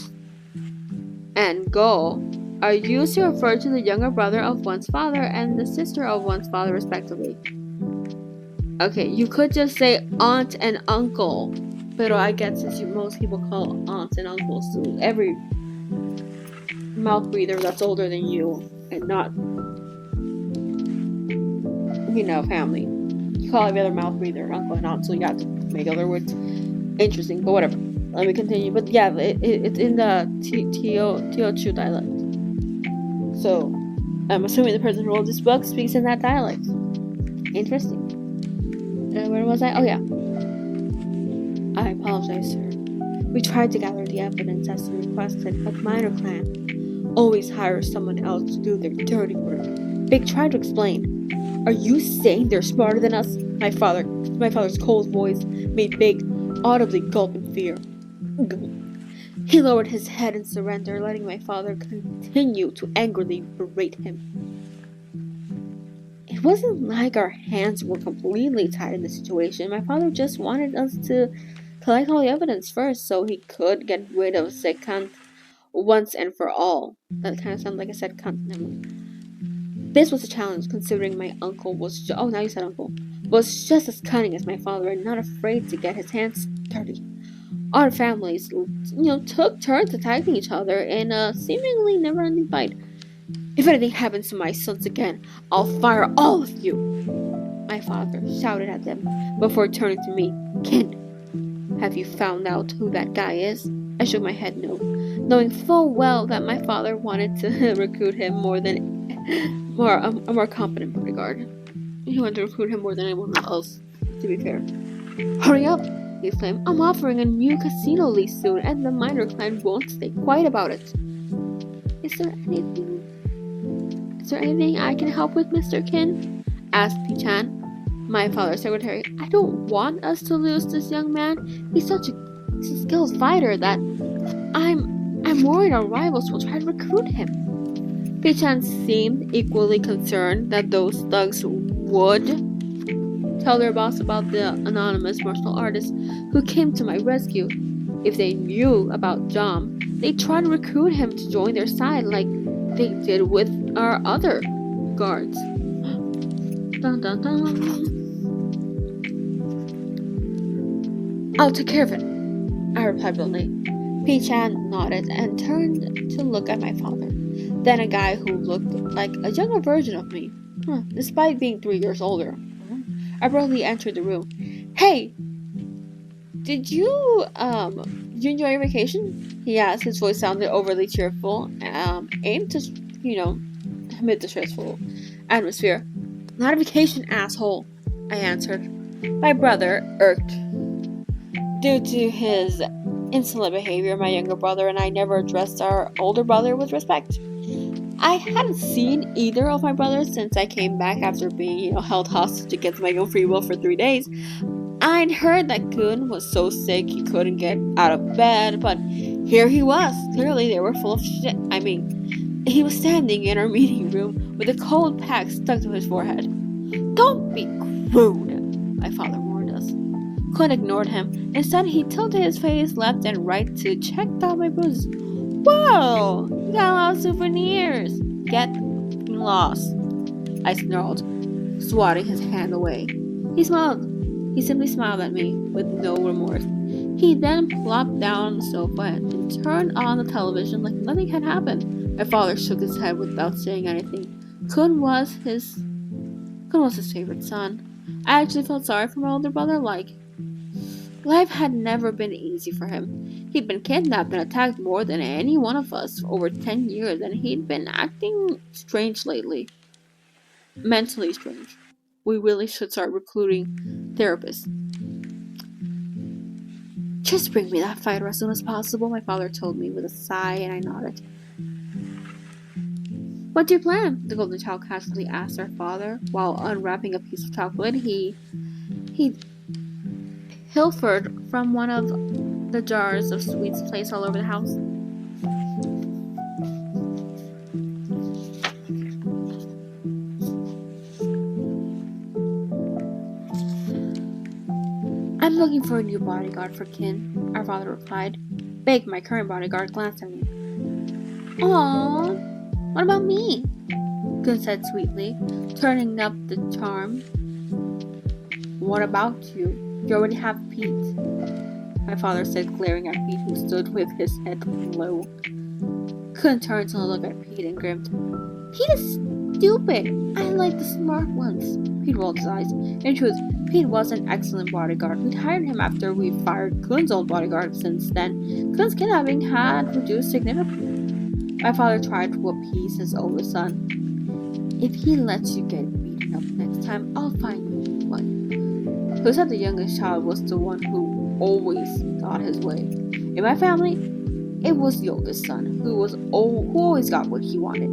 and Go are used to refer to the younger brother of one's father and the sister of one's father, respectively. Okay, you could just say aunt and uncle, but I guess since most people call aunts and uncles to every mouth breather that's older than you and not, family. You call every other mouth breather uncle and aunt, so you have to make other words interesting, but whatever. Let me continue. But yeah, it's in the Teochew dialect. So, I'm assuming the person who wrote this book speaks in that dialect. Interesting. Where was I? Oh, yeah. I apologize, sir. We tried to gather the evidence as you requested, but Minor Clan always hires someone else to do their dirty work. Big tried to explain. Are you saying they're smarter than us? My father's cold voice made Big audibly gulp in fear. He lowered his head in surrender, letting my father continue to angrily berate him. It wasn't like our hands were completely tied in the situation. My father just wanted us to collect all the evidence first so he could get rid of Sekant once and for all. That kind of sounds like I said cunt. This was a challenge, considering my uncle was just as cunning as my father and not afraid to get his hands dirty. Our families, took turns attacking each other in a seemingly never-ending fight. If anything happens to my sons again, I'll fire all of you, my father shouted at them before turning to me. Kinn, have you found out who that guy is? I shook my head no, knowing full well that my father wanted to recruit him a more competent bodyguard. He wanted to recruit him more than anyone else, to be fair. Hurry up, he exclaimed. I'm offering a new casino lease soon, and the Minor clan won't stay quiet about it. Is there anything I can help with, Mr. Kinn? Asked Pichan, my father's secretary. I don't want us to lose this young man. He's such a skilled fighter that I'm worried our rivals will try to recruit him. Pichan seemed equally concerned that those thugs would tell their boss about the anonymous martial artist who came to my rescue. If they knew about Jom, they'd try to recruit him to join their side like they did with our other guards. Dun, dun, dun. I'll take care of it, I replied bluntly. Pichan nodded and turned to look at my father. Then a guy who looked like a younger version of me, despite being 3 years older, abruptly entered the room. Hey, did you enjoy your vacation? He asked. His voice sounded overly cheerful, aimed to, amid the stressful atmosphere. Not a vacation, asshole, I answered. My brother, irked due to his insolent behavior. My younger brother and I never addressed our older brother with respect. I hadn't seen either of my brothers since I came back after being, held hostage against my own free will for 3 days. I'd heard that Kun was so sick he couldn't get out of bed, but here he was. Clearly, they were full of shit. He was standing in our meeting room with a cold pack stuck to his forehead. Don't be rude, my father warned us. Kun ignored him. Instead, he tilted his face left and right to check out my bruises. Whoa! You got a lot of souvenirs! Get lost, I snarled, swatting his hand away. He smiled. He simply smiled at me with no remorse. He then plopped down on the sofa and turned on the television like nothing had happened. My father shook his head without saying anything. Kun was his favorite son. I actually felt sorry for my older brother. Life had never been easy for him. He'd been kidnapped and attacked more than any one of us for over 10 years, and he'd been acting strange lately. Mentally strange. We really should start recruiting therapists. Just bring me that fighter as soon as possible, my father told me with a sigh, and I nodded. What's your plan? The golden child casually asked our father. While unwrapping a piece of chocolate, he pilfered from one of the jars of sweets placed all over the house. I'm looking for a new bodyguard for Kinn, our father replied. Bake, my current bodyguard, glanced at me. Aww, what about me? Kun said sweetly, turning up the charm. What about you? You already have Pete, my father said, glaring at Pete, who stood with his head low. Kun turned to look at Pete and grinned. Pete is stupid. I like the smart ones. Pete rolled his eyes. In truth, Pete was an excellent bodyguard. We'd hired him after we fired Kun's old bodyguard. Since then, Kun's kidnapping had reduced significantly. My father tried to appease his oldest son. If he lets you get beaten up next time, I'll find you one. Who said the youngest child was the one who always got his way? In my family, it was the oldest son who always got what he wanted.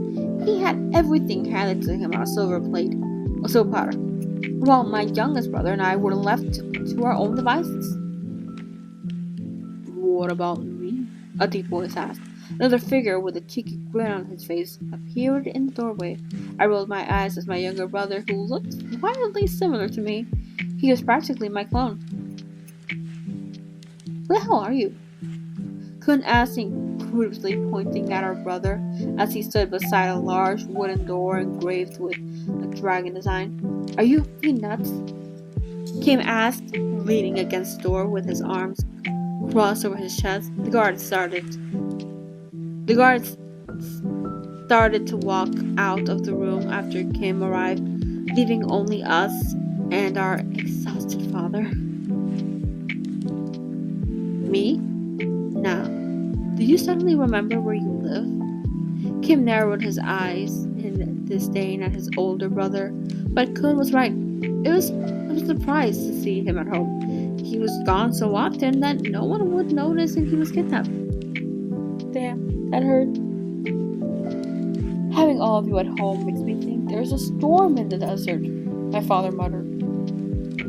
He had everything handed to him on a silver platter, while my youngest brother and I were left to our own devices. What about me? A deep voice asked. Another figure with a cheeky grin on his face appeared in the doorway. I rolled my eyes at my younger brother, who looked wildly similar to me. He was practically my clone. Who the hell are you? Kun asked incredulously, pointing at our brother as he stood beside a large wooden door engraved with a dragon design. Are you nuts? Kim asked, leaning against the door with his arms crossed over his chest. The guards started to walk out of the room after Kim arrived, leaving only us and our exhausted father. Me? Now, do you suddenly remember where you live? Kim narrowed his eyes in disdain at his older brother, but Kun was right. It was a surprise to see him at home. He was gone so often that no one would notice if he was kidnapped. Damn, that hurt. Having all of you at home makes me think there's a storm in the desert, my father muttered.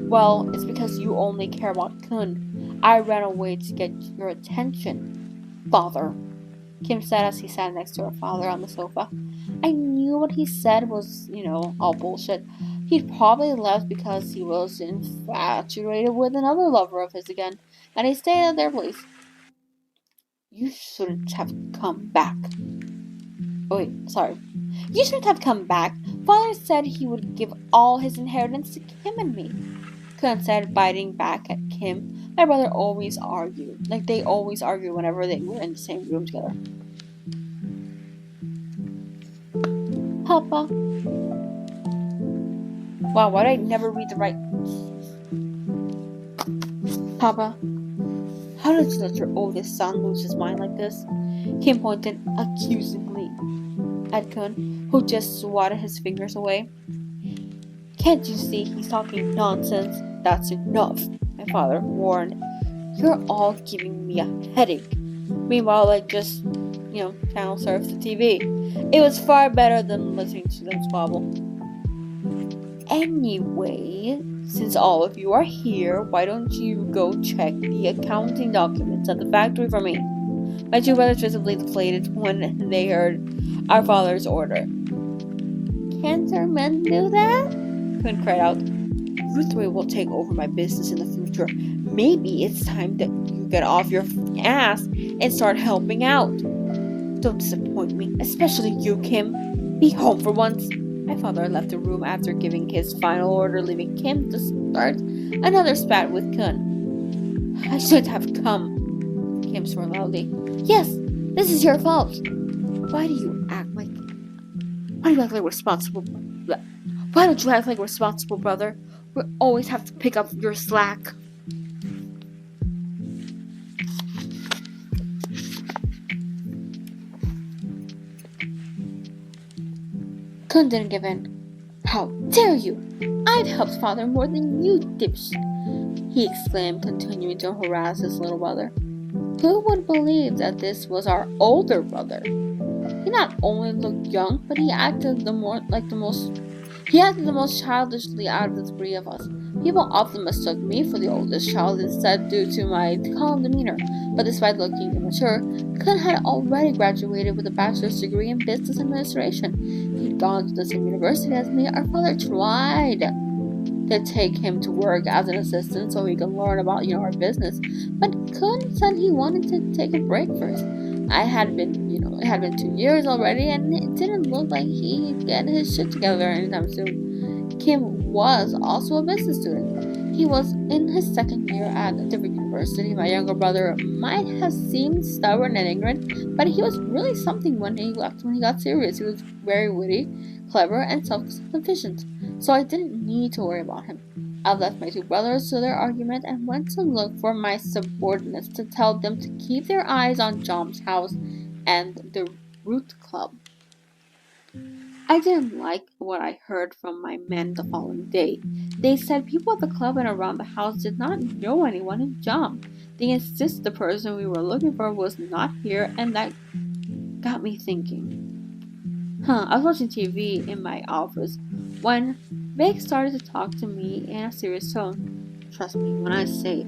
Well, it's because you only care about Kun. I ran away to get your attention, father, Kim said as he sat next to her father on the sofa. I knew what he said was, all bullshit. He'd probably left because he was infatuated with another lover of his again, and he stayed at their place. You shouldn't have come back. Oh, wait, sorry. You shouldn't have come back. Father said he would give all his inheritance to Kim and me. Kun said, biting back at Kim. My brother always argued. They always argued whenever they were in the same room together. Papa. Wow, why did I never read the right... Papa, how did you let your oldest son lose his mind like this? Kim pointed accusingly at Kun, who just swatted his fingers away. Can't you see he's talking nonsense? That's enough, my father warned, You're all giving me a headache. Meanwhile, I just, channel surf the TV. It was far better than listening to them squabble. Anyway, since all of you are here, why don't you go check the accounting documents at the factory for me? My two brothers visibly deflated when they heard our father's order. Can't our men do that? Quinn cried out. You three will take over my business in the future. Maybe it's time that you get off your ass and start helping out. Don't disappoint me, especially you, Kim. Be home for once. My father left the room after giving his final order, leaving Kim to start another spat with Kun. I should have come, Kim swore loudly. Yes, this is your fault. Why do you act like responsible? Why don't you act like responsible brother? We always have to pick up your slack. Kun didn't give in. How dare you! I've helped father more than you, dipshit! He exclaimed, continuing to harass his little brother. Who would believe that this was our older brother? He not only looked young, but he acted the most childishly out of the three of us. People often mistook me for the oldest child instead due to my calm demeanor, but despite looking immature, Kun had already graduated with a bachelor's degree in business administration. He'd gone to the same university as me. Our father tried to take him to work as an assistant so he could learn about, our business, but Kun said he wanted to take a break first. It had been 2 years already, and it didn't look like he'd get his shit together anytime soon. Kim was also a business student. He was in his second year at a different university. My younger brother might have seemed stubborn and ignorant, but he was really something when he got serious. He was very witty, clever, and self-sufficient, so I didn't need to worry about him. I left my two brothers to their argument and went to look for my subordinates to tell them to keep their eyes on Jom's house and the Root Club. I didn't like what I heard from my men the following day. They said people at the club and around the house did not know anyone in Jom. They insisted the person we were looking for was not here, and that got me thinking. I was watching TV in my office when Vic started to talk to me in a serious tone. Trust me when I say,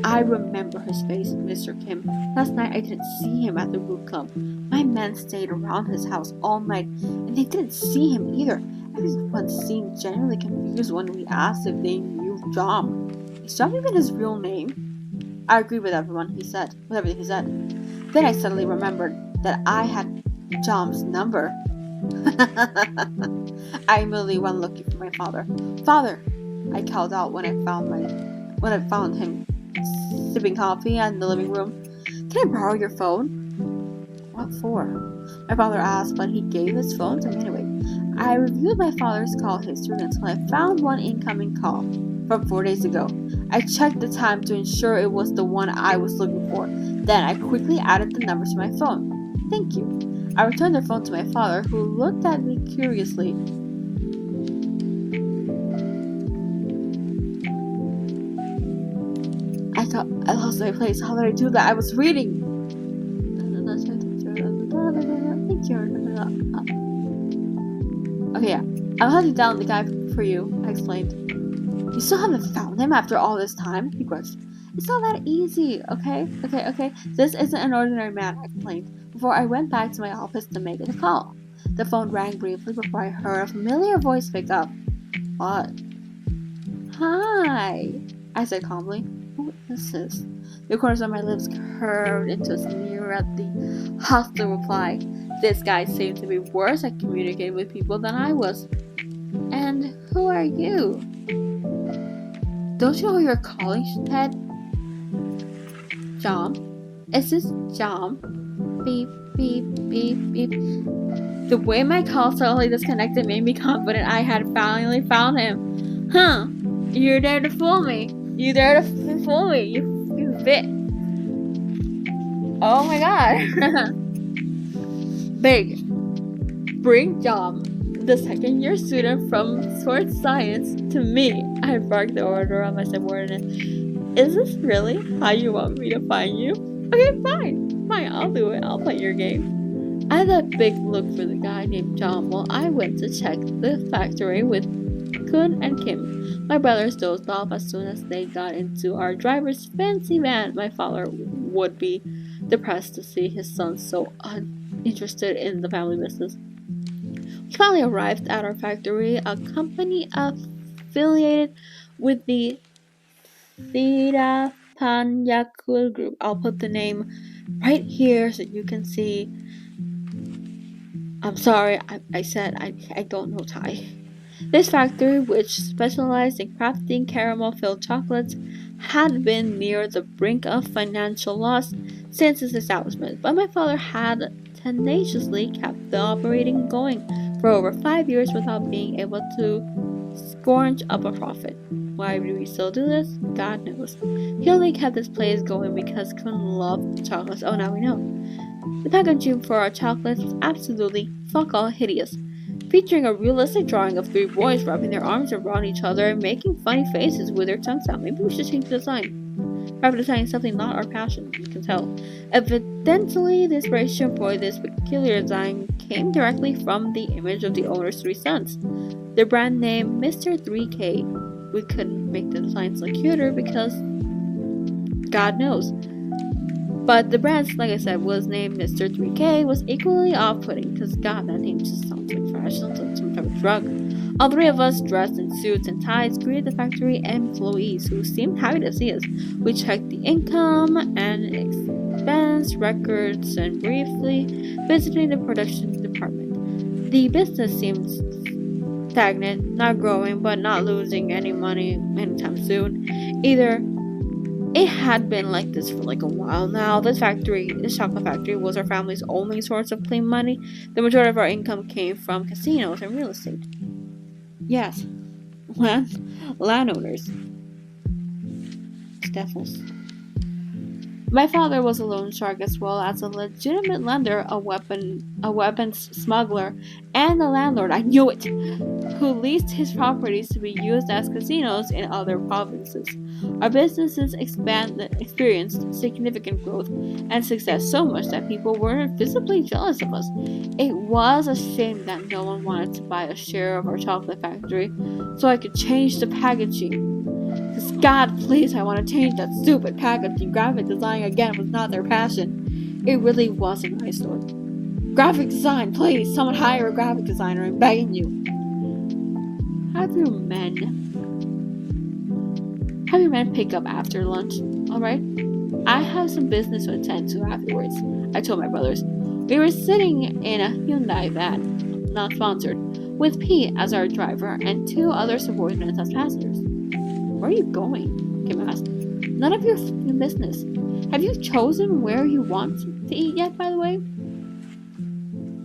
I remember his face, Mr. Kim. Last night I didn't see him at the Root Club. My men stayed around his house all night, and they didn't see him either. Everyone seemed genuinely confused when we asked if they knew Jom. Is Jom even his real name? I agree with everything he said. Then I suddenly remembered that I had Jom's number. I immediately went looking for my father. Father! I called out when I found him sipping coffee in the living room. Can I borrow your phone? What for? My father asked, but he gave his phone to me anyway. I reviewed my father's call history until I found one incoming call from 4 days ago. I checked the time to ensure it was the one I was looking for. Then I quickly added the numbers to my phone. Thank you. I returned the phone to my father, who looked at me curiously. I lost my place. How did I do that? I was reading. Thank you. Okay, yeah. I'll hunt down the guy for you, I explained. You still haven't found him after all this time? He grudged. It's not that easy, okay? This isn't an ordinary man, I complained, before I went back to my office to make the call. The phone rang briefly before I heard a familiar voice pick up. What? Hi, I said calmly. Who is this? The corners of my lips curved into a sneer at the hostile reply. This guy seemed to be worse at communicating with people than I was. And who are you? Don't you know who you're calling, shithead? Jom? Is this Jom? Beep, beep, beep, beep. The way my call suddenly disconnected made me confident I had finally found him. Huh? You're there to fool me. You bit. Oh my god. Big. Bring Jom, the second year student from Sports Science, to me. I barked the order on my subordinate. Is this really how you want me to find you? Okay, fine. Fine, I'll do it. I'll play your game. I had a big look for the guy named John while I went to check the factory with Kun and Kim. My brothers dozed off as soon as they got into our driver's fancy van. My father would be depressed to see his son so uninterested in the family business. We finally arrived at our factory, a company affiliated with the Thirapanyakul group. I'll put the name right here so you can see. I'm sorry, I said I don't know Thai. This factory, which specialized in crafting caramel-filled chocolates, had been near the brink of financial loss since its establishment, but my father had tenaciously kept the operating going for over 5 years without being able to scrounge up a profit. Why do we still do this? God knows. He only kept this place going because Kun loved chocolates. Oh, now we know. The packaging for our chocolates was absolutely fuck all hideous, featuring a realistic drawing of 3 boys wrapping their arms around each other and making funny faces with their tongues out. Maybe we should change the design. Graphic design is something not our passion, you can tell. Evidently, the inspiration for this peculiar design came directly from the image of the owner's 3 sons. Their brand name, Mr. 3K. We couldn't make the designs look cuter because God knows. But the brand, like I said, was named Mr. 3K, was equally off-putting because God, that name just sounds like trash, sounds like some type of drug. All 3 of us, dressed in suits and ties, greeted the factory employees who seemed happy to see us. We checked the income and expense records and briefly visited the production department. The business seemed stagnant, not growing, but not losing any money anytime soon. It had been like this for like a while now. This chocolate factory, was our family's only source of clean money. The majority of our income came from casinos and real estate. Yes, landowners. Devils. My father was a loan shark as well as a legitimate lender, a weapons smuggler, and a landlord. I knew it. Who leased his properties to be used as casinos in other provinces. Our businesses experienced significant growth and success, so much that people were visibly jealous of us. It was a shame that no one wanted to buy a share of our chocolate factory so I could change the packaging. Because God, please, I want to change that stupid packaging. Graphic design again was not their passion. It really was an eyesore. Graphic design, please, someone hire a graphic designer, I'm begging you. Have your men pick up after lunch, alright? I have some business to attend to afterwards, I told my brothers. We were sitting in a Hyundai van, not sponsored, with Pete as our driver and 2 other subordinates as passengers. Where are you going? Kim asked. None of your business. Have you chosen where you want to eat yet, by the way?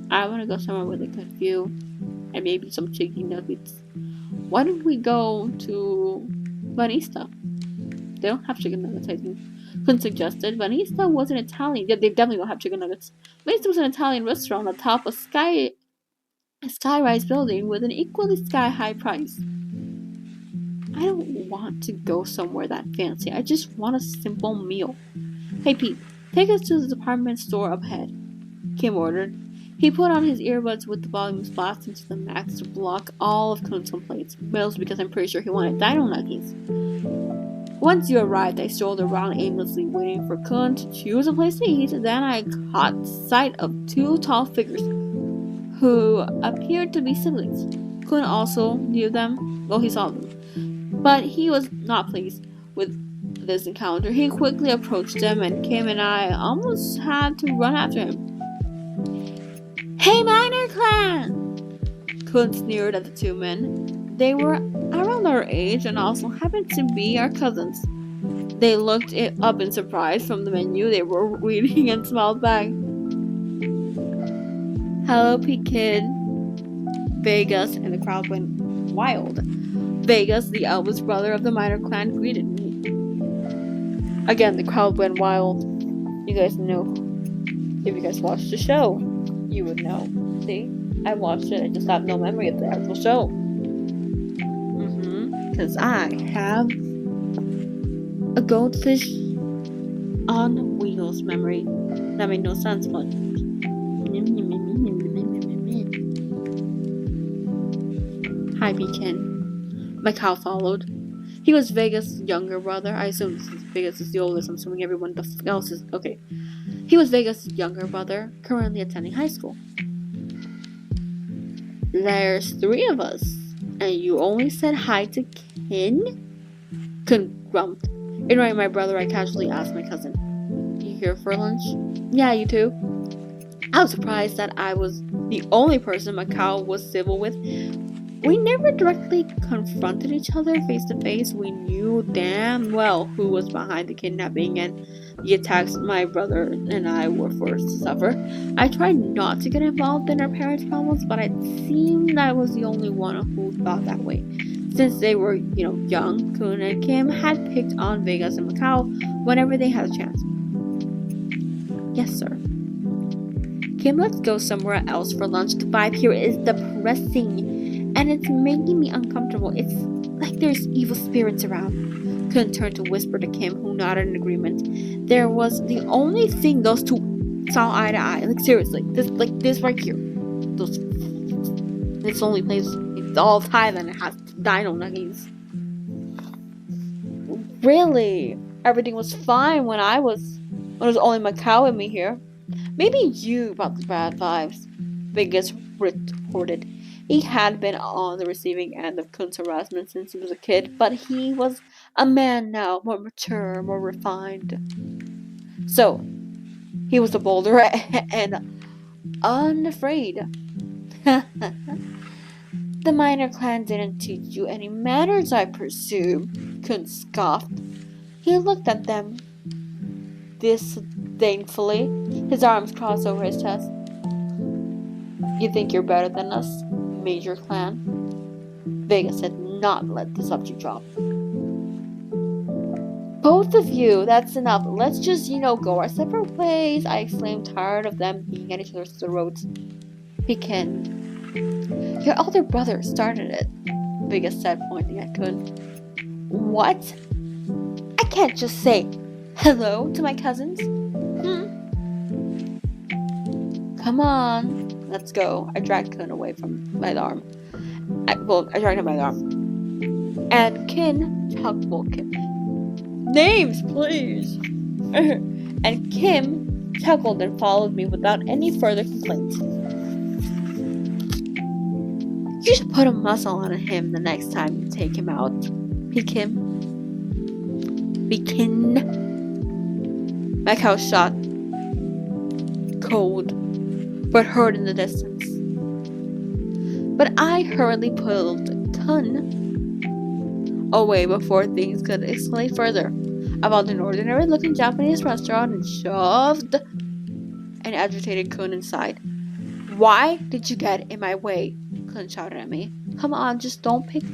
I want to go somewhere with a good view and maybe some chicken nuggets. Why don't we go to Vanista? They don't have chicken nuggets, I think. Kun suggested. Vanista was an Italian. Yeah, they definitely don't have chicken nuggets. Vanista was an Italian restaurant atop a skyrise building with an equally sky-high price. I don't want to go somewhere that fancy. I just want a simple meal. Hey Pete, take us to the department store up ahead, Kim ordered. He put on his earbuds with the volumes blasting to the max to block all of Kun's complaints, mostly because I'm pretty sure he wanted dino nuggies. Once you arrived, I strolled around aimlessly waiting for Kun to choose a place to eat. Then I caught sight of 2 tall figures who appeared to be siblings. Kun also knew them, he saw them. But he was not pleased with this encounter. He quickly approached them and Kim and I almost had to run after him. Hey, Minor Clan! Kun sneered at the 2 men. They were around our age and also happened to be our cousins. They looked up in surprise from the menu they were reading and smiled back. Hello, Pete Kid. Vegas, and the crowd went wild. Vegas, the eldest brother of the Minor Clan, greeted me. Again, the crowd went wild. You guys know. If you guys watched the show, you would know. See? I watched it, I just have no memory of the actual show. Because I have A goldfish on wheels memory. That made no sense, but. Hi, Ken. Macau followed. He was Vegas' younger brother. I assume Vegas is the oldest. I'm assuming everyone else is. Okay. He was Vegas' younger brother, currently attending high school. There's 3 of us, and you only said hi to Kin? Kun grumped. Ignoring my brother, I casually asked my cousin, "You here for lunch?" "Yeah, you too." I was surprised that I was the only person Macau was civil with. We never directly confronted each other face to face. We knew damn well who was behind the kidnapping and the attacks my brother and I were forced to suffer. I tried not to get involved in our parents' problems, but it seemed I was the only one who thought that way. Since they were, young, Kun and Kim had picked on Vegas and Macau whenever they had a chance. "Yes, sir." "Kim, let's go somewhere else for lunch. The vibe here is depressing. And it's making me uncomfortable. It's like there's evil spirits around." Kun turned to whisper to Kim, who nodded in agreement. There was the only thing those two saw eye to eye. Like seriously, this right here. This only place. It's all Thailand. It has dino nuggies. Really? Everything was fine when it was only Macau and me here. Maybe you brought the bad vibes, Vegas retorted. He had been on the receiving end of Kun's harassment since he was a kid, but he was a man now, more mature, more refined. So, he was a bolder and unafraid. "The minor clan didn't teach you any manners, I presume," Kun scoffed. He looked at them disdainfully, his arms crossed over his chest. "You think you're better than us, Major Clan?" Vegas had not let the subject drop. "Both of you, that's enough. Let's just, go our separate ways," I exclaimed, tired of them being at each other's throats. "Pekin, your older brother started it," Vegas said, pointing at Kun. "What? I can't just say hello to my cousins? Come on, let's go." I dragged Kun away from my arm. I dragged him by the arm. And Kim. "Names, please." And Kim chuckled and followed me without any further complaints. "You should put a muzzle on him the next time you take him out, Pekin." Macau shot cold, but heard in the distance. But I hurriedly pulled Kun away before things could escalate further. I found an ordinary-looking Japanese restaurant and shoved an agitated Kun inside. "Why did you get in my way?" Kun shouted at me. "Come on, just don't pick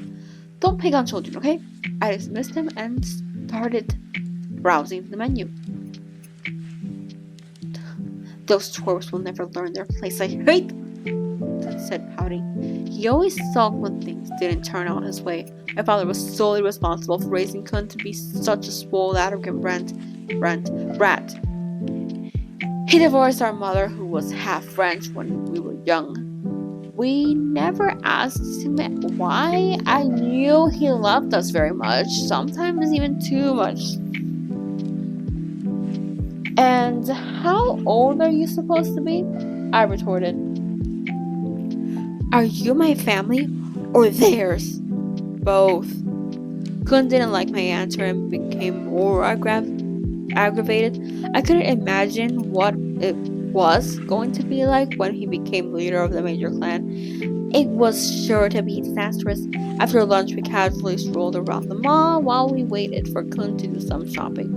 on children, okay?" I dismissed him and started browsing the menu. "Those twerps will never learn their place. I hate them," Kun said, pouting. He always sulked when things didn't turn out his way. My father was solely responsible for raising Kun to be such a spoiled, arrogant brat. He divorced our mother, who was half French, when we were young. We never asked him why. I knew he loved us very much, sometimes even too much. "And how old are you supposed to be?" I retorted. "Are you my family or theirs?" "Both." Kun didn't like my answer and became more aggravated. I couldn't imagine what it was going to be like when he became leader of the Major Clan. It was sure to be disastrous. After lunch, we casually strolled around the mall while we waited for Kun to do some shopping.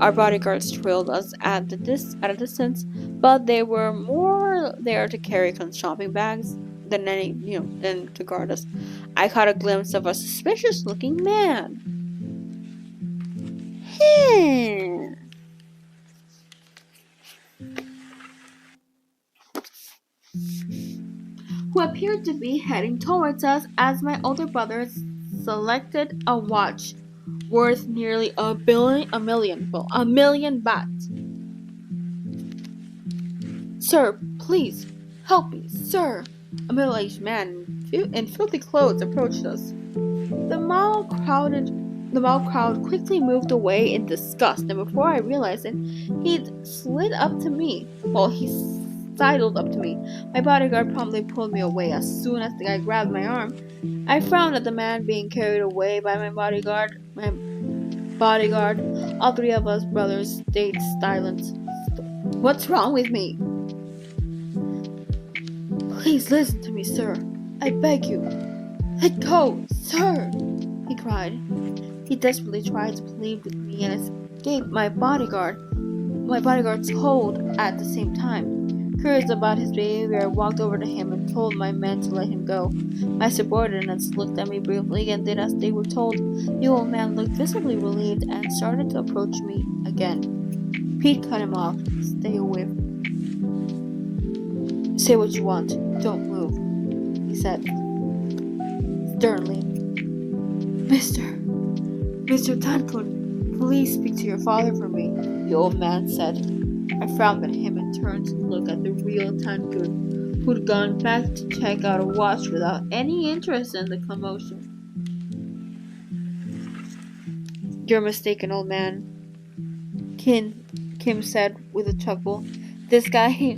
Our bodyguards trailed us at a distance, but they were more there to carry Kun's shopping bags than to guard us. I caught a glimpse of a suspicious-looking man. Who appeared to be heading towards us as my older brother selected a watch worth nearly a million baht. Sir, please, help me, sir. A middle-aged man in filthy clothes approached us. The mall crowd quickly moved away in disgust, and before I realized it, he'd slid up to me. Well, he sidled up to me. My bodyguard promptly pulled me away as soon as the guy grabbed my arm. I frowned at the man being carried away by my bodyguard. All three of us brothers stayed silent. What's wrong with me? Please listen to me, sir. I beg you. Let go, sir, he cried. He desperately tried to plead with me and escape my bodyguard's hold at the same time. Curious about his behavior, I walked over to him and told my men to let him go. My subordinates looked at me briefly and did as they were told. The old man looked visibly relieved and started to approach me again. Pete cut him off. Stay away. Say what you want. Don't move, he said sternly. Mr. Tankun, please speak to your father for me, the old man said. I frowned at him and turned to look at the real Tankun, who'd gone back to check out a watch without any interest in the commotion. You're mistaken, old man, Kim said with a chuckle. This guy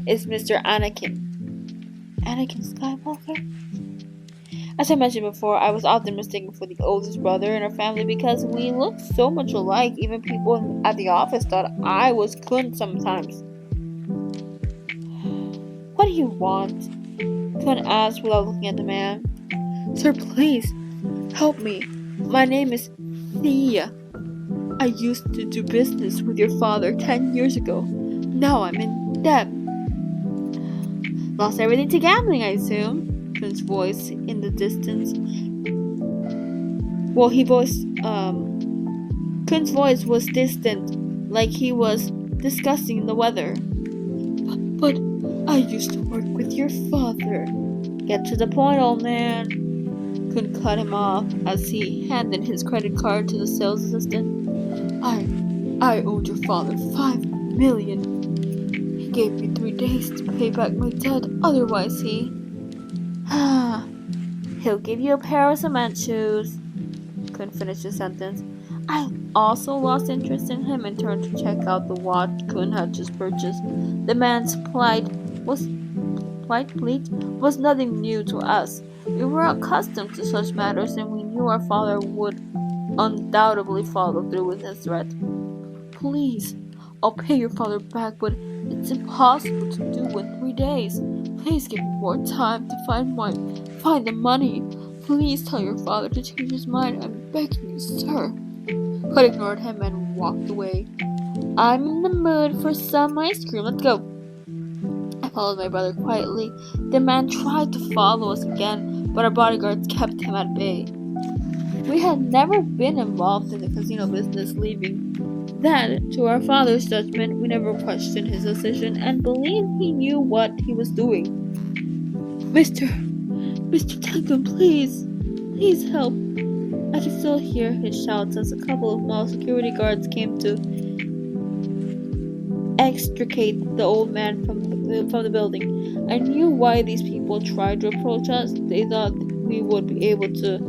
is Mr. Anakin. Anakin Skywalker? As I mentioned before, I was often mistaken for the oldest brother in our family because we looked so much alike. Even people at the office thought I was Kun sometimes. What do you want? Kun asked without looking at the man. Sir, please, help me. My name is Thea. I used to do business with your father 10 years ago. Now I'm in debt. Lost everything to gambling, I assume. Kun's voice in the distance. Kun's voice was distant, like he was discussing the weather. But I used to work with your father. Get to the point, old man. Kun cut him off as he handed his credit card to the sales assistant. I owed your father 5 million. He gave me 3 days to pay back my debt, otherwise he'll give you a pair of cement shoes. Couldn't finish the sentence. I also lost interest in him and turned to check out the watch Kun had just purchased. The man's plight was nothing new to us. We were accustomed to such matters, and we knew our father would undoubtedly follow through with his threat. Please, I'll pay your father back, but it's impossible to do in 3 days. Please give me more time to find the money. Please tell your father to change his mind. I'm begging you, sir. But ignored him and walked away. I'm in the mood for some ice cream. Let's go. I followed my brother quietly. The man tried to follow us again, but our bodyguards kept him at bay. We had never been involved in the casino business, leaving that to our father's judgment. We never questioned his decision and believed he knew what he was doing. Mr. Tankun, please help. I could still hear his shouts as a couple of mall security guards came to extricate the old man from the building. I knew why these people tried to approach us. They thought we would be able to,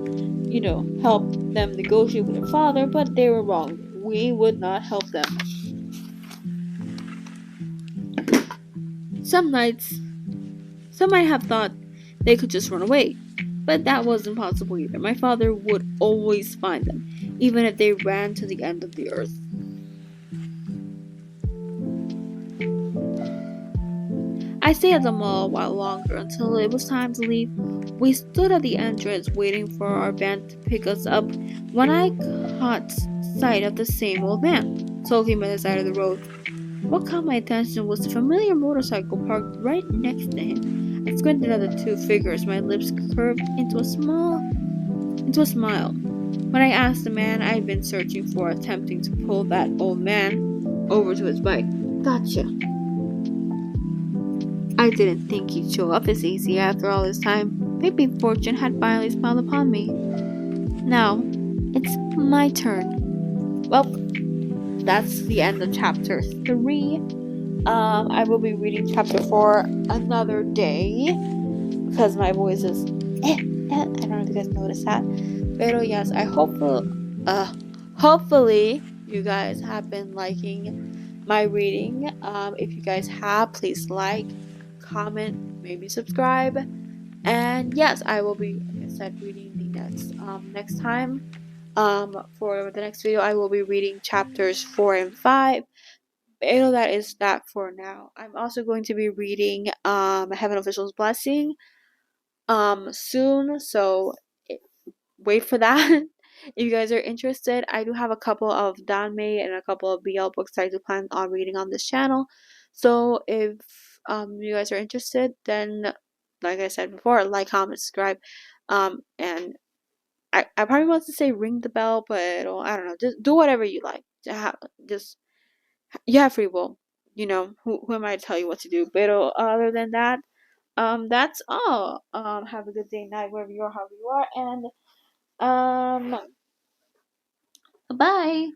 help them negotiate with their father, but they were wrong. We would not help them. Some might have thought they could just run away, but that wasn't possible either. My father would always find them, even if they ran to the end of the earth. I stayed at the mall a while longer until it was time to leave. We stood at the entrance waiting for our van to pick us up when I caught sight of the same old man, sulking by the side of the road. What caught my attention was the familiar motorcycle parked right next to him. I squinted at the two figures, my lips curved into a smile. When I asked the man I had been searching for, attempting to pull that old man over to his bike. Gotcha. I didn't think he'd show up this easy after all this time. Maybe fortune had finally smiled upon me. Now, it's my turn. Well, that's the end of chapter 3. I will be reading chapter 4 another day because my voice is I don't know if you guys noticed that. But yes, hopefully you guys have been liking my reading. If you guys have, please like, comment, maybe subscribe. And yes, I will be, like I said, reading the next time. For the next video, I will be reading chapters 4 and 5. But you know that is that for now. I'm also going to be reading Heaven Official's Blessing soon, so wait for that. If you guys are interested, I do have a couple of Danmei and a couple of BL books that I do plan on reading on this channel. So if you guys are interested, then like I said before, like, comment, subscribe, and I probably want to say ring the bell, but I don't know. Just do whatever you like. Just you have free will. You know who am I to tell you what to do? But other than that, that's all. Have a good day, night, wherever you are, however you are, and bye.